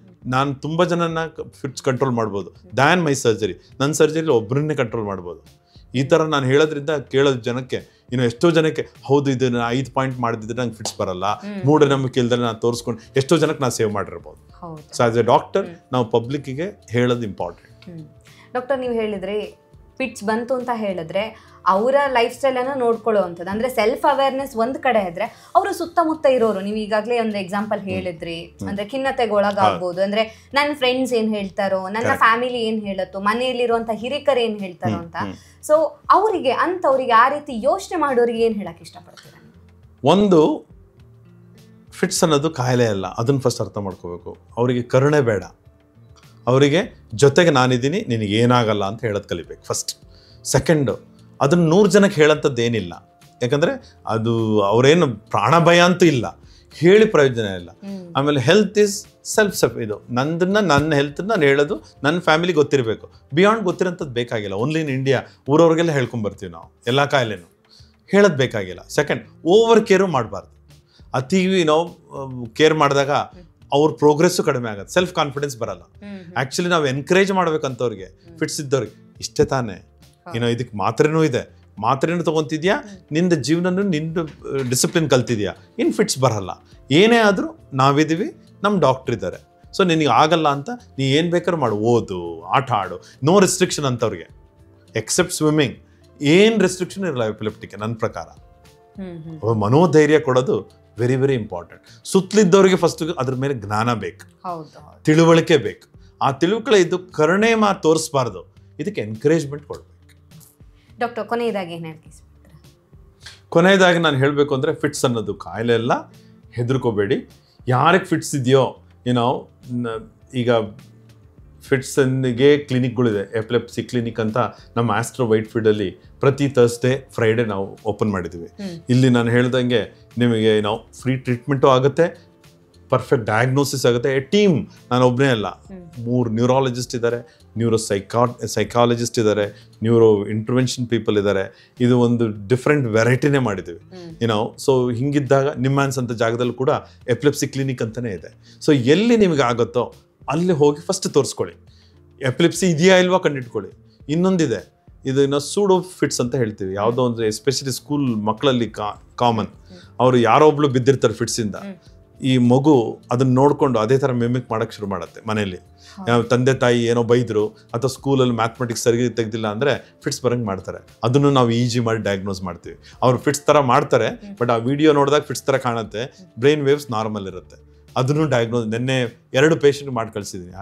ನಾನು ತುಂಬ ಜನನ ಫಿಟ್ಸ್ ಕಂಟ್ರೋಲ್ ಮಾಡ್ಬೋದು ದ್ಯಾನ್ ಮೈ ಸರ್ಜರಿ. ನನ್ನ ಸರ್ಜರಿಲಿ ಒಬ್ಬರನ್ನೇ ಕಂಟ್ರೋಲ್ ಮಾಡ್ಬೋದು. ಈ ಥರ ನಾನು ಹೇಳೋದ್ರಿಂದ ಕೇಳೋ ಜನಕ್ಕೆ, ಎಷ್ಟೋ ಜನಕ್ಕೆ ಹೌದು ಇದನ್ನ 5 ಪಾಯಿಂಟ್ ಮಾಡಿದ್ರೆ ನಂಗೆ ಫಿಟ್ಸ್ ಬರಲ್ಲ, ಮೂಢನಂಬಿಕೆ ಇಲ್ದ್ರೆ ನಾನು ತೋರಿಸ್ಕೊಂಡು ಎಷ್ಟೋ ಜನಕ್ಕೆ ನಾನು ಸೇವ್ ಮಾಡಿರ್ಬೋದು. ಸೊ ಆಸ್ ಎ ಡಾಕ್ಟರ್ ನಾವು ಪಬ್ಲಿಕ್ಕಿಗೆ ಹೇಳೋದು ಇಂಪಾರ್ಟೆಂಟ್. ಡಾಕ್ಟರ್, ನೀವು ಹೇಳಿದ್ರಿ ಫಿಟ್ಸ್ ಬಂತು ಅಂತ ಹೇಳಿದ್ರೆ ಅವರ ಲೈಫ್ ಸ್ಟೈಲನ್ನು ನೋಡ್ಕೊಳ್ಳೋ ಅಂಥದ್ದು, ಅಂದರೆ ಸೆಲ್ಫ್ ಅವೇರ್ನೆಸ್ ಒಂದು ಕಡೆ ಇದ್ರೆ ಅವರು ಸುತ್ತಮುತ್ತ ಇರೋರು, ನೀವು ಈಗಾಗಲೇ ಒಂದು ಎಕ್ಸಾಂಪಲ್ ಹೇಳಿದ್ರಿ, ಅಂದರೆ ಖಿನ್ನತೆಗೆ ಒಳಗಾಗ್ಬೋದು. ಅಂದರೆ ನನ್ನ ಫ್ರೆಂಡ್ಸ್ ಏನು ಹೇಳ್ತಾರೋ, ನನ್ನ ಫ್ಯಾಮಿಲಿ ಏನು ಹೇಳುತ್ತೋ, ಮನೆಯಲ್ಲಿರುವಂಥ ಹಿರಿಕರು ಏನು ಹೇಳ್ತಾರೋ ಅಂತ. ಸೊ ಅವರಿಗೆ ಅಂಥವ್ರಿಗೆ ಆ ರೀತಿ ಯೋಚನೆ ಮಾಡೋರಿಗೆ ಏನು ಹೇಳಕ್ಕೆ ಇಷ್ಟಪಡ್ತೀರಾ? ಒಂದು ಫಿಟ್ಸ್ ಅನ್ನೋದು ಕಾಯಿಲೆ ಅಲ್ಲ, ಅದನ್ನು ಫಸ್ಟ್ ಅರ್ಥ ಮಾಡ್ಕೋಬೇಕು. ಅವರಿಗೆ ಕರುಣೆ ಬೇಡ, ಅವರಿಗೆ ಜೊತೆಗೆ ನಾನಿದ್ದೀನಿ ನಿನಗೆ ಏನಾಗಲ್ಲ ಅಂತ ಹೇಳೋದು ಕಲಿಬೇಕು ಫಸ್ಟ್. ಸೆಕೆಂಡು, ಅದನ್ನು 100 ಜನಕ್ಕೆ ಹೇಳೋಂಥದ್ದು ಏನಿಲ್ಲ, ಯಾಕಂದರೆ ಅದು ಅವರೇನು ಪ್ರಾಣ ಭಯ ಅಂತೂ ಇಲ್ಲ, ಹೇಳಿ ಪ್ರಯೋಜನ ಇಲ್ಲ. ಆಮೇಲೆ ಹೆಲ್ತ್ ಈಸ್ ಸೆಲ್ಫ್ ಇದು ನನ್ನ ಹೆಲ್ತನ್ನ ನಾನು ಹೇಳೋದು ನನ್ನ ಫ್ಯಾಮಿಲಿ ಗೊತ್ತಿರಬೇಕು, ಬಿಯಾಂಡ್ ಗೊತ್ತಿರೋಂಥದ್ದು ಬೇಕಾಗಿಲ್ಲ. ಓನ್ಲಿ ಇನ್ ಇಂಡಿಯಾ ಊರವ್ರಿಗೆಲ್ಲ ಹೇಳ್ಕೊಂಬರ್ತೀವಿ ನಾವು ಎಲ್ಲ ಕಾಯಿಲೆನೂ, ಹೇಳೋದು ಬೇಕಾಗಿಲ್ಲ. ಸೆಕೆಂಡ್, ಓವರ್ ಕೇರು ಮಾಡಬಾರ್ದು. ಅತಿ ನಾವು ಕೇರ್ ಮಾಡಿದಾಗ ಅವ್ರ ಪ್ರೋಗ್ರೆಸ್ಸು ಕಡಿಮೆ ಆಗುತ್ತೆ, ಸೆಲ್ಫ್ ಕಾನ್ಫಿಡೆನ್ಸ್ ಬರಲ್ಲ. ಆ್ಯಕ್ಚುಲಿ ನಾವು ಎನ್ಕರೇಜ್ ಮಾಡ್ಬೇಕಂತವ್ರಿಗೆ, ಫಿಟ್ಸ್ ಇದ್ದವ್ರಿಗೆ, ಇಷ್ಟೇ ತಾನೇ ಇದಕ್ಕೆ ಮಾತ್ರೆನೂ ಇದೆ, ಮಾತ್ರೆನೂ ತೊಗೊತಿದ್ಯಾ, ನಿಂದ ಜೀವನನೂ ನಿಂದು ಡಿಸಿಪ್ಲಿನ್ ಕಲ್ತಿದ್ಯಾ, ಇನ್ನು ಫಿಟ್ಸ್ ಬರಲ್ಲ. ಏನೇ ಆದರೂ ನಾವಿದ್ದೀವಿ, ನಮ್ಮ ಡಾಕ್ಟ್ರ್ ಇದ್ದಾರೆ. ಸೊ ನಿನಗೆ ಆಗಲ್ಲ ಅಂತ ನೀ ಏನು ಬೇಕಾದ್ರೂ ಮಾಡು, ಓದು, ಆಟ ಆಡು, ನೋ ರೆಸ್ಟ್ರಿಕ್ಷನ್ ಅಂತವ್ರಿಗೆ, ಎಕ್ಸೆಪ್ಟ್ ಸ್ವಿಮ್ಮಿಂಗ್. ಏನು ರೆಸ್ಟ್ರಿಕ್ಷನ್ ಇರಲ್ಲ ಎಪಿಲೆಪ್ಟಿಕ್ಗೆ ನನ್ನ ಪ್ರಕಾರ. ಮನೋಧೈರ್ಯ ಕೊಡೋದು ವೆರಿ ವೆರಿ ಇಂಪಾರ್ಟೆಂಟ್. ಸುತ್ತಲಿದ್ದವ್ರಿಗೆ ಫಸ್ಟ್ ಅದ್ರ ಮೇಲೆ ಜ್ಞಾನ ಬೇಕು, ತಿಳುವಳಿಕೆ ಬೇಕು. ಆ ತಿಳುವಳಿಕೆ ಇದು ಕರುಣೆ ತೋರಿಸ್ಬಾರ್ದು, ಇದಕ್ಕೆ ಎನ್ಕರೇಜ್ಮೆಂಟ್ ಕೊಡಬೇಕು. ಡಾಕ್ಟರ್, ಕೊನೆಯದಾಗಿ ಏನು ಹೇಳ್ತೀವಿ? ಕೊನೆಯದಾಗಿ ನಾನು ಹೇಳಬೇಕು ಅಂದರೆ, ಫಿಟ್ಸ್ ಅನ್ನೋದು ಕಾಯಿಲೆ ಎಲ್ಲ, ಹೆದರ್ಕೋಬೇಡಿ. ಯಾರಿಗೆ ಫಿಟ್ಸ್ ಇದೆಯೋ, ಈಗ ಫಿಟ್ಸ್ಗೆ ಕ್ಲಿನಿಕ್ಗಳಿದೆ, ಎಪಿಲೆಪ್ಸಿ ಕ್ಲಿನಿಕ್ ಅಂತ ನಮ್ಮ ಆಸ್ಟ್ರೋ ವೈಟ್ ಫೀಲ್ಡಲ್ಲಿ ಪ್ರತಿ ಥರ್ಸ್ಡೇ ಫ್ರೈಡೇ ನಾವು ಓಪನ್ ಮಾಡಿದ್ದೀವಿ. ಇಲ್ಲಿ ನಾನು ಹೇಳ್ದಂಗೆ ನಿಮಗೆ ಫ್ರೀ ಟ್ರೀಟ್ಮೆಂಟು ಆಗುತ್ತೆ, ಪರ್ಫೆಕ್ಟ್ ಡಯಾಗ್ನೋಸಿಸ್ ಆಗುತ್ತೆ. ಟೀಮ್ ನಾನು ಒಬ್ಬನೇ ಅಲ್ಲ, 3 ನ್ಯೂರಾಲಜಿಸ್ಟ್ ಇದ್ದಾರೆ, ಸೈಕಾಲಜಿಸ್ಟ್ ಇದ್ದಾರೆ, ನ್ಯೂರೋ ಇಂಟರ್ವೆನ್ಷನ್ ಪೀಪಲ್ ಇದ್ದಾರೆ. ಇದು ಒಂದು ಡಿಫ್ರೆಂಟ್ ವೆರೈಟಿನೇ ಮಾಡಿದ್ದೀವಿ ಸೊ ಹಿಂಗಿದ್ದಾಗ ನಿಮ್ಯಾನ್ಸ್ ಅಂತ ಜಾಗದಲ್ಲೂ ಕೂಡ ಎಪಿಲೆಪ್ಸಿ ಕ್ಲಿನಿಕ್ ಅಂತಲೇ ಇದೆ. ಸೊ ಎಲ್ಲಿ ನಿಮಗೆ ಆಗುತ್ತೋ ಅಲ್ಲಿ ಹೋಗಿ ಫಸ್ಟ್ ತೋರಿಸ್ಕೊಳ್ಳಿ, ಎಪಿಲೆಪ್ಸಿ ಇದೆಯಾ ಇಲ್ವಾ ಕಂಡಿಟ್ಕೊಳ್ಳಿ. ಇನ್ನೊಂದಿದೆ, ಇದು ಸೂಡೋ ಫಿಟ್ಸ್ ಅಂತ ಹೇಳ್ತೀವಿ. ಯಾವುದೋ ಒಂದು ಎಸ್ಪೆಷಲಿ ಸ್ಕೂಲ್ ಮಕ್ಕಳಲ್ಲಿ ಕಾಮನ್, ಅವರು ಯಾರೋ ಒಬ್ಳು ಬಿದ್ದಿರ್ತಾರೆ ಫಿಟ್ಸಿಂದ, ಈ ಮಗು ಅದನ್ನ ನೋಡ್ಕೊಂಡು ಅದೇ ಥರ ಮಿಮಿಕ್ ಮಾಡೋಕ್ಕೆ ಶುರು ಮಾಡುತ್ತೆ ಮನೇಲಿ. ತಂದೆ ತಾಯಿ ಏನೋ ಬೈದರು ಅಥವಾ ಸ್ಕೂಲಲ್ಲಿ ಮ್ಯಾಥಮೆಟಿಕ್ಸ್ ಸರಿ ತೆಗ್ದಿಲ್ಲ ಅಂದರೆ ಫಿಟ್ಸ್ ಬರಂಗೆ ಮಾಡ್ತಾರೆ. ಅದನ್ನು ನಾವು ಈಜಿ ಮಾಡಿ ಡಯಾಗ್ನೋಸ್ ಮಾಡ್ತೀವಿ. ಅವ್ರು ಫಿಟ್ಸ್ ಥರ ಮಾಡ್ತಾರೆ, ಬಟ್ ಆ ವಿಡಿಯೋ ನೋಡಿದಾಗ ಫಿಟ್ಸ್ ಥರ ಕಾಣುತ್ತೆ, ಬ್ರೈನ್ ವೇವ್ಸ್ ನಾರ್ಮಲ್ ಇರುತ್ತೆ. ಅದನ್ನು ಡಯಾಗ್ನೋಸ್ ನಿನ್ನೆ 2 ಪೇಷಂಟ್ ಮಾಡಿ ಕಳಿಸಿದ್ದೀನಿ,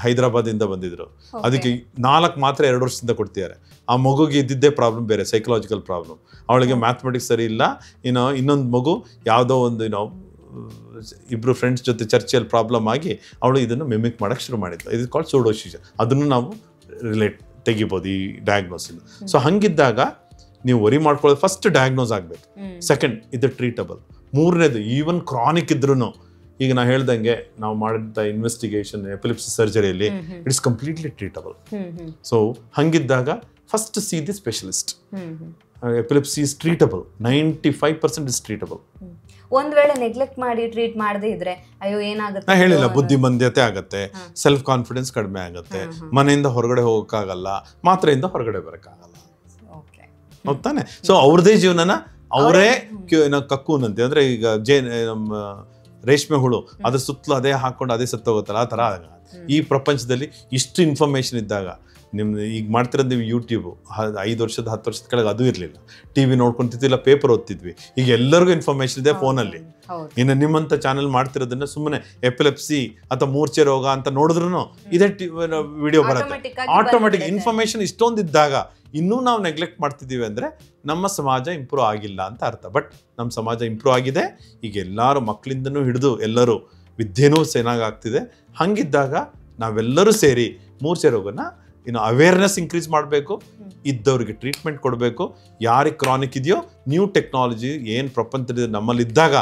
ಹೈದರಾಬಾದಿಂದ ಬಂದಿದ್ರು. ಅದಕ್ಕೆ 4 ಮಾತ್ರೆ 2 ವರ್ಷದಿಂದ ಕೊಡ್ತಿದ್ದಾರೆ. ಆ ಮಗುಗೆ ಇದ್ದಿದ್ದೇ ಪ್ರಾಬ್ಲಮ್ ಬೇರೆ, ಸೈಕಲಾಜಿಕಲ್ ಪ್ರಾಬ್ಲಮ್. ಅವಳಿಗೆ ಮ್ಯಾಥಮೆಟಿಕ್ಸ್ ಸರಿ ಇಲ್ಲ, ಇನ್ನೊಂದು ಮಗು ಯಾವುದೋ ಒಂದು ಇಬ್ಬರು ಫ್ರೆಂಡ್ಸ್ ಜೊತೆ ಚರ್ಚೆಯಲ್ಲಿ ಪ್ರಾಬ್ಲಮ್ ಆಗಿ ಅವಳು ಇದನ್ನು ಮಿಮಿಕ್ ಮಾಡೋಕ್ಕೆ ಶುರು ಮಾಡಿದ್ಲು. ಇದು ಕಾಲ್ಡ್ ಸೂಡೋಸಿಸ್. ಅದನ್ನು ನಾವು ತೆಗಿಬೋದು ಈ ಡಯಾಗ್ನೋಸಿಂದ. ಸೊ ಹಂಗಿದ್ದಾಗ ನೀವು ವರಿ ಮಾಡ್ಕೊಳ್ಳೋದು, ಫಸ್ಟ್ ಡಯಾಗ್ನೋಸ್ ಆಗಬೇಕು. ಸೆಕೆಂಡ್, ಇದು ಟ್ರೀಟಬಲ್. 3ನೇದು, ಈವನ್ ಕ್ರಾನಿಕ್ ಇದ್ರೂ, ಈಗ ನಾ ಹೇಳ್ದಂಗೆ ನಾವು ಮಾಡಿದ ಇನ್ವೆಸ್ಟಿಗೇಷನ್ ಎಪಿಲೆಪ್ಸಿ ಸರ್ಜರಿಯಲ್ಲಿ ಇಟ್ಸ್ ಕಂಪ್ಲೀಟ್ಲಿ ಟ್ರೀಟಬಲ್. ಸೊ ಹಂಗಿದ್ದಾಗ first see the specialist. Epilepsy is treatable, 95% is treatable. ಒಂದ್ ವೇಳೆ ನೆಗ್ಲೆಕ್ಟ್ ಮಾಡಿ ಟ್ರೀಟ್ ಮಾಡದೇ ಇದ್ರೆ ಅಯ್ಯೋ ಏನಾಗುತ್ತೆ, ನಾ ಹೇಳಿಲ್ಲ, ಬುದ್ಧಿಮಂದ್ಯತೆ ಆಗುತ್ತೆ, ಸೆಲ್ಫ್ ಕಾನ್ಫಿಡೆನ್ಸ್ ಕಡಿಮೆ ಆಗುತ್ತೆ, ಮನೆಯಿಂದ ಹೊರಗಡೆ ಹೋಗೋಕ್ಕಾಗಲ್ಲ, ಮಾತ್ರೆಯಿಂದ ಹೊರಗಡೆ ಬರೋಕ್ಕಾಗಲ್ಲ, ಹೌದಾನೆ? ಸೊ ಅವ್ರದೇ ಜೀವನನ ಅವರೇ ಕಕ್ಕೂನ್ ಅಂತೆ, ಅಂದ್ರೆ ಈಗ ನಮ್ಮ ರೇಷ್ಮೆ ಹುಳು ಅದ್ರ ಸುತ್ತಲೂ ಅದೇ ಹಾಕೊಂಡು ಅದೇ ಸತ್ತೋಗುತ್ತಲ್ಲ, ಆ ಥರ ಆಗ ಈ ಪ್ರಪಂಚದಲ್ಲಿ ಇಷ್ಟು ಇನ್ಫಾರ್ಮೇಶನ್ ಇದ್ದಾಗ ನಿಮ್ದು ಈಗ ಮಾಡ್ತಿರೋದು ನೀವು ಯೂಟ್ಯೂಬು 5 ವರ್ಷದ 10 ವರ್ಷದ ಕೆಳಗೆ ಅದು ಇರಲಿಲ್ಲ. TV ನೋಡ್ಕೊಂತಿದ್ವಿಲ್ಲ, ಪೇಪರ್ ಓದ್ತಿದ್ವಿ. ಈಗ ಎಲ್ಲರಿಗೂ ಇನ್ಫಾರ್ಮೇಶನ್ ಇದೆ ಫೋನಲ್ಲಿ. ಇನ್ನು ನಿಮ್ಮಂಥ ಚಾನಲ್ ಮಾಡ್ತಿರೋದನ್ನ ಸುಮ್ಮನೆ ಎಪಿಲೆಪ್ಸಿ ಅಥವಾ ಮೂರ್ಛೆ ರೋಗ ಅಂತ ನೋಡಿದ್ರು ಇದೇ ವಿಡಿಯೋ ಬರುತ್ತೆ, ಆಟೋಮೆಟಿಕ್ ಇನ್ಫಾರ್ಮೇಶನ್ ಇಷ್ಟೊಂದಿದ್ದಾಗ ಇನ್ನೂ ನಾವು ನೆಗ್ಲೆಕ್ಟ್ ಮಾಡ್ತಿದ್ದೀವಿ ಅಂದರೆ ನಮ್ಮ ಸಮಾಜ ಇಂಪ್ರೂವ್ ಆಗಿಲ್ಲ ಅಂತ ಅರ್ಥ. ಬಟ್ ನಮ್ಮ ಸಮಾಜ ಇಂಪ್ರೂವ್ ಆಗಿದೆ. ಈಗ ಎಲ್ಲರೂ ಮಕ್ಕಳಿಂದನೂ ಹಿಡಿದು ಎಲ್ಲರೂ ವಿದ್ಯೆನೂ ಚೆನ್ನಾಗಾಗ್ತಿದೆ. ಹಾಗಿದ್ದಾಗ ನಾವೆಲ್ಲರೂ ಸೇರಿ ಮೂರ್ಛೆ ರೋಗನ ಅವೇರ್ನೆಸ್ ಇನ್ಕ್ರೀಸ್ ಮಾಡಬೇಕು, ಇದ್ದವ್ರಿಗೆ ಟ್ರೀಟ್ಮೆಂಟ್ ಕೊಡಬೇಕು. ಯಾರಿಗೆ ಕ್ರಾನಿಕ್ ಇದೆಯೋ ನ್ಯೂ ಟೆಕ್ನಾಲಜಿ ಏನು ಪ್ರಪಂಚದಲ್ಲಿ ನಮ್ಮಲ್ಲಿ ಇದ್ದಾಗ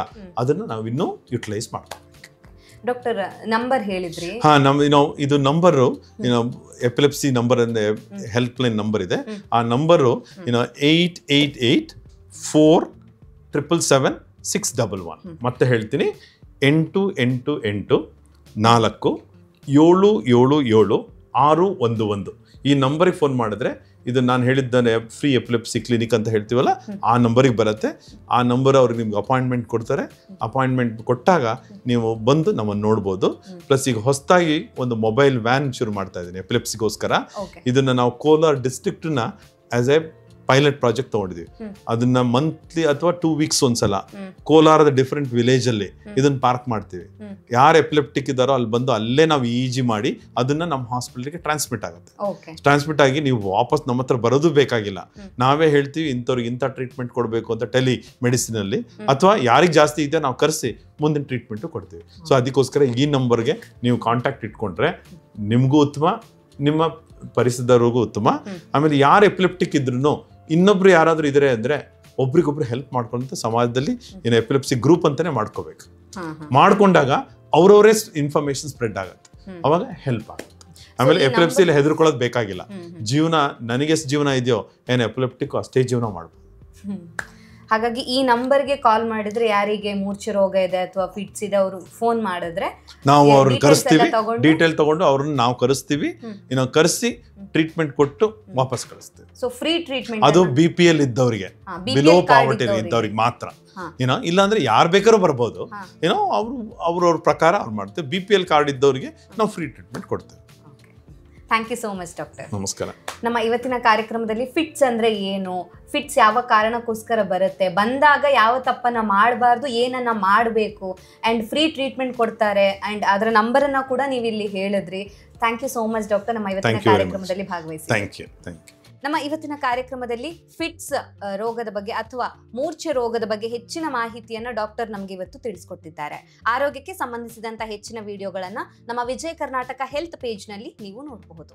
ಅದನ್ನು ನಾವು ಇನ್ನೂ ಯುಟಿಲೈಸ್ ಮಾಡಬೇಕು. ಡಾಕ್ಟರ್, ನಂಬರ್ ಹೇಳಿದ್ರಿ. ಇದು ನಂಬರು ಎಪಿಲೆಪ್ಸಿ ನಂಬರ್ ಅಂದ್ರೆ ಹೆಲ್ಪ್ ಲೈನ್ ನಂಬರ್ ಇದೆ. ಆ ನಂಬರು 8884777611. ಮತ್ತೆ ಹೇಳ್ತೀನಿ, 888-477-611. ಈ ನಂಬರಿಗೆ ಫೋನ್ ಮಾಡಿದ್ರೆ, ಇದು ನಾನು ಹೇಳಿದ್ದಾನೆ ಫ್ರೀ ಎಪಿಲೆಪ್ಸಿ ಕ್ಲಿನಿಕ್ ಅಂತ ಹೇಳ್ತೀವಲ್ಲ, ಆ ನಂಬರಿಗೆ ಬರುತ್ತೆ. ಆ ನಂಬರ್ ಅವ್ರಿಗೆ ನಿಮ್ಗೆ ಅಪಾಯಿಂಟ್ಮೆಂಟ್ ಕೊಡ್ತಾರೆ. ಅಪಾಯಿಂಟ್ಮೆಂಟ್ ಕೊಟ್ಟಾಗ ನೀವು ಬಂದು ನಮ್ಮನ್ನು ನೋಡ್ಬೋದು. ಪ್ಲಸ್ ಈಗ ಹೊಸದಾಗಿ ಒಂದು ಮೊಬೈಲ್ ವ್ಯಾನ್ ಶುರು ಮಾಡ್ತಾ ಇದ್ದೀನಿ ಎಪಿಲೆಪ್ಸಿಗೋಸ್ಕರ. ಇದನ್ನು ನಾವು ಕೋಲಾರ ಡಿಸ್ಟ್ರಿಕ್ಟ್ನ ಆಸ್ ಎ ಪೈಲಟ್ ಪ್ರಾಜೆಕ್ಟ್ ತಗೊಂಡಿದ್ವಿ. ಅದನ್ನ ಮಂತ್ಲಿ ಅಥವಾ 2 ವೀಕ್ಸ್ ಒಂದ್ಸಲ ಕೋಲಾರದ ಡಿಫ್ರೆಂಟ್ ವಿಲೇಜ್ ಅಲ್ಲಿ ಇದನ್ನ ಪಾರ್ಕ್ ಮಾಡ್ತೀವಿ. ಯಾರು ಎಪಿಲೆಪ್ಟಿಕ್ ಇದ್ದಾರೋ ಅಲ್ಲಿ ಬಂದು ಅಲ್ಲೇ ನಾವು EEG ಮಾಡಿ ಅದನ್ನ ನಮ್ಮ ಹಾಸ್ಪಿಟಲ್ಗೆ ಟ್ರಾನ್ಸ್ಮಿಟ್ ಆಗುತ್ತೆ. ಟ್ರಾನ್ಸ್ಮಿಟ್ ಆಗಿ ನೀವು ವಾಪಸ್ ನಮ್ಮ ಹತ್ರ ಬರೋದು ಬೇಕಾಗಿಲ್ಲ. ನಾವೇ ಹೇಳ್ತೀವಿ ಇಂಥವ್ರಿಗೆ ಇಂಥ ಟ್ರೀಟ್ಮೆಂಟ್ ಕೊಡಬೇಕು ಅಂತ ಟೆಲಿ ಮೆಡಿಸಿನ್ ಅಲ್ಲಿ, ಅಥವಾ ಯಾರಿಗೆ ಜಾಸ್ತಿ ಇದೆ ನಾವು ಕರೆಸಿ ಮುಂದಿನ ಟ್ರೀಟ್ಮೆಂಟ್ ಕೊಡ್ತೀವಿ. ಸೊ ಅದಕ್ಕೋಸ್ಕರ ಈ ನಂಬರ್ಗೆ ನೀವು ಕಾಂಟ್ಯಾಕ್ಟ್ ಇಟ್ಕೊಂಡ್ರೆ ನಿಮಗೂ ಉತ್ತಮ, ನಿಮ್ಮ ಪರಿಸರದವ್ರಿಗೂ ಉತ್ತಮ. ಆಮೇಲೆ ಯಾರು ಎಪಿಲೆಪ್ಟಿಕ್ ಇದ್ರು ಇನ್ನೊಬ್ರು ಯಾರಾದ್ರೂ ಇದ್ರೆ ಅಂದ್ರೆ ಒಬ್ರಿಗೊಬ್ರು ಹೆಲ್ಪ್ ಮಾಡ್ಕೊಂತ ಸಮಾಜದಲ್ಲಿ ಏನು ಎಪಿಲೆಪ್ಸಿ ಗ್ರೂಪ್ ಅಂತಾನೆ ಮಾಡ್ಕೋಬೇಕು. ಮಾಡ್ಕೊಂಡಾಗ ಅವ್ರವರೇ ಇನ್ಫಾರ್ಮೇಶನ್ ಸ್ಪ್ರೆಡ್ ಆಗುತ್ತೆ, ಅವಾಗ ಹೆಲ್ಪ್ ಆಗುತ್ತೆ. ಆಮೇಲೆ ಎಪಿಲೆಪ್ಸಿಲಿ ಹೆದರ್ಕೊಳ್ಳೋದು ಬೇಕಾಗಿಲ್ಲ. ಜೀವನ ನನಗೆಷ್ಟು ಜೀವನ ಇದೆಯೋ ಏನು ಎಪಿಲೆಪ್ಟಿಕ್ ಅಷ್ಟೇ ಜೀವನ ಮಾಡ್ಬೋದು. ಹಾಗಾಗಿ ಈ ನಂಬರ್ಗೆ ಕಾಲ್ ಮಾಡಿದ್ರೆ ಯಾರಿಗೆ ಮೂರ್ಛೆ ರೋಗ ಇದೆ ಅಥವಾ ಫಿಟ್ಸ್ ಇದೆ ಅವರು ಫೋನ್ ಮಾಡಿದ್ರೆ ನಾವು ಅವ್ರನ್ನ ಕರೆಸ್ತೀವಿ, ಡೀಟೇಲ್ ತಗೊಂಡು ಅವ್ರನ್ನ ನಾವು ಕರೆಸ್ತೀವಿ, ಇನ್ನು ಕರೆಸಿ ಟ್ರೀಟ್ಮೆಂಟ್ ಕೊಟ್ಟು ವಾಪಸ್ ಕಳಿಸ್ತೀವಿ. ಸೊ ಫ್ರೀ ಟ್ರೀಟ್ಮೆಂಟ್ ಅದು BPL ಇದ್ದವರಿಗೆ, ಬಿಲೋ ಪಾವರ್ಟಿ ಇದ್ದವ್ರಿಗೆ ಮಾತ್ರ. ಏನೋ ಇಲ್ಲಾಂದ್ರೆ ಯಾರು ಬೇಕಾದ್ರೂ ಬರ್ಬೋದು. ಏನೋ ಅವ್ರವ್ರ ಪ್ರಕಾರ ಅವ್ರು ಮಾಡ್ತೀವಿ. BPL ಕಾರ್ಡ್ ಇದ್ದವರಿಗೆ ನಾವು ಫ್ರೀ ಟ್ರೀಟ್ಮೆಂಟ್ ಕೊಡ್ತೇವೆ. Thank you so much doctor. ನಮಸ್ಕಾರ. ನಮ್ಮ ಇವತ್ತಿನ ಕಾರ್ಯಕ್ರಮದಲ್ಲಿ ಫಿಟ್ಸ್ ಅಂದ್ರೆ ಏನು, ಫಿಟ್ಸ್ ಯಾವ ಕಾರಣಕ್ಕೋಸ್ಕರ ಬರುತ್ತೆ, ಬಂದಾಗ ಯಾವ ತಪ್ಪನ್ನ ಮಾಡಬಾರ್ದು, ಏನನ್ನ ಮಾಡಬೇಕು, ಅಂಡ್ ಫ್ರೀ ಟ್ರೀಟ್ಮೆಂಟ್ ಕೊಡ್ತಾರೆ, ಅಂಡ್ ಅದರ ನಂಬರನ್ನ ಕೂಡ ನೀವು ಇಲ್ಲಿ ಹೇಳಿದ್ರಿ. Thank you so much doctor ನಮ್ಮ ಇವತ್ತಿನ ಕಾರ್ಯಕ್ರಮದಲ್ಲಿ ಭಾಗವಹಿಸಿ. Thank you. ನಮ್ಮ ಇವತ್ತಿನ ಕಾರ್ಯಕ್ರಮದಲ್ಲಿ ಫಿಟ್ಸ್ ರೋಗದ ಬಗ್ಗೆ ಅಥವಾ ಮೂರ್ಛೆ ರೋಗದ ಬಗ್ಗೆ ಹೆಚ್ಚಿನ ಮಾಹಿತಿಯನ್ನು ಡಾಕ್ಟರ್ ನಮಗೆ ಇವತ್ತು ತಿಳಿಸ್ಕೊಟ್ಟಿದ್ದಾರೆ. ಆರೋಗ್ಯಕ್ಕೆ ಸಂಬಂಧಿಸಿದಂಥ ಹೆಚ್ಚಿನ ವಿಡಿಯೋಗಳನ್ನು ನಮ್ಮ ವಿಜಯ ಕರ್ನಾಟಕ ಹೆಲ್ತ್ ಪೇಜ್ನಲ್ಲಿ ನೀವು ನೋಡಬಹುದು.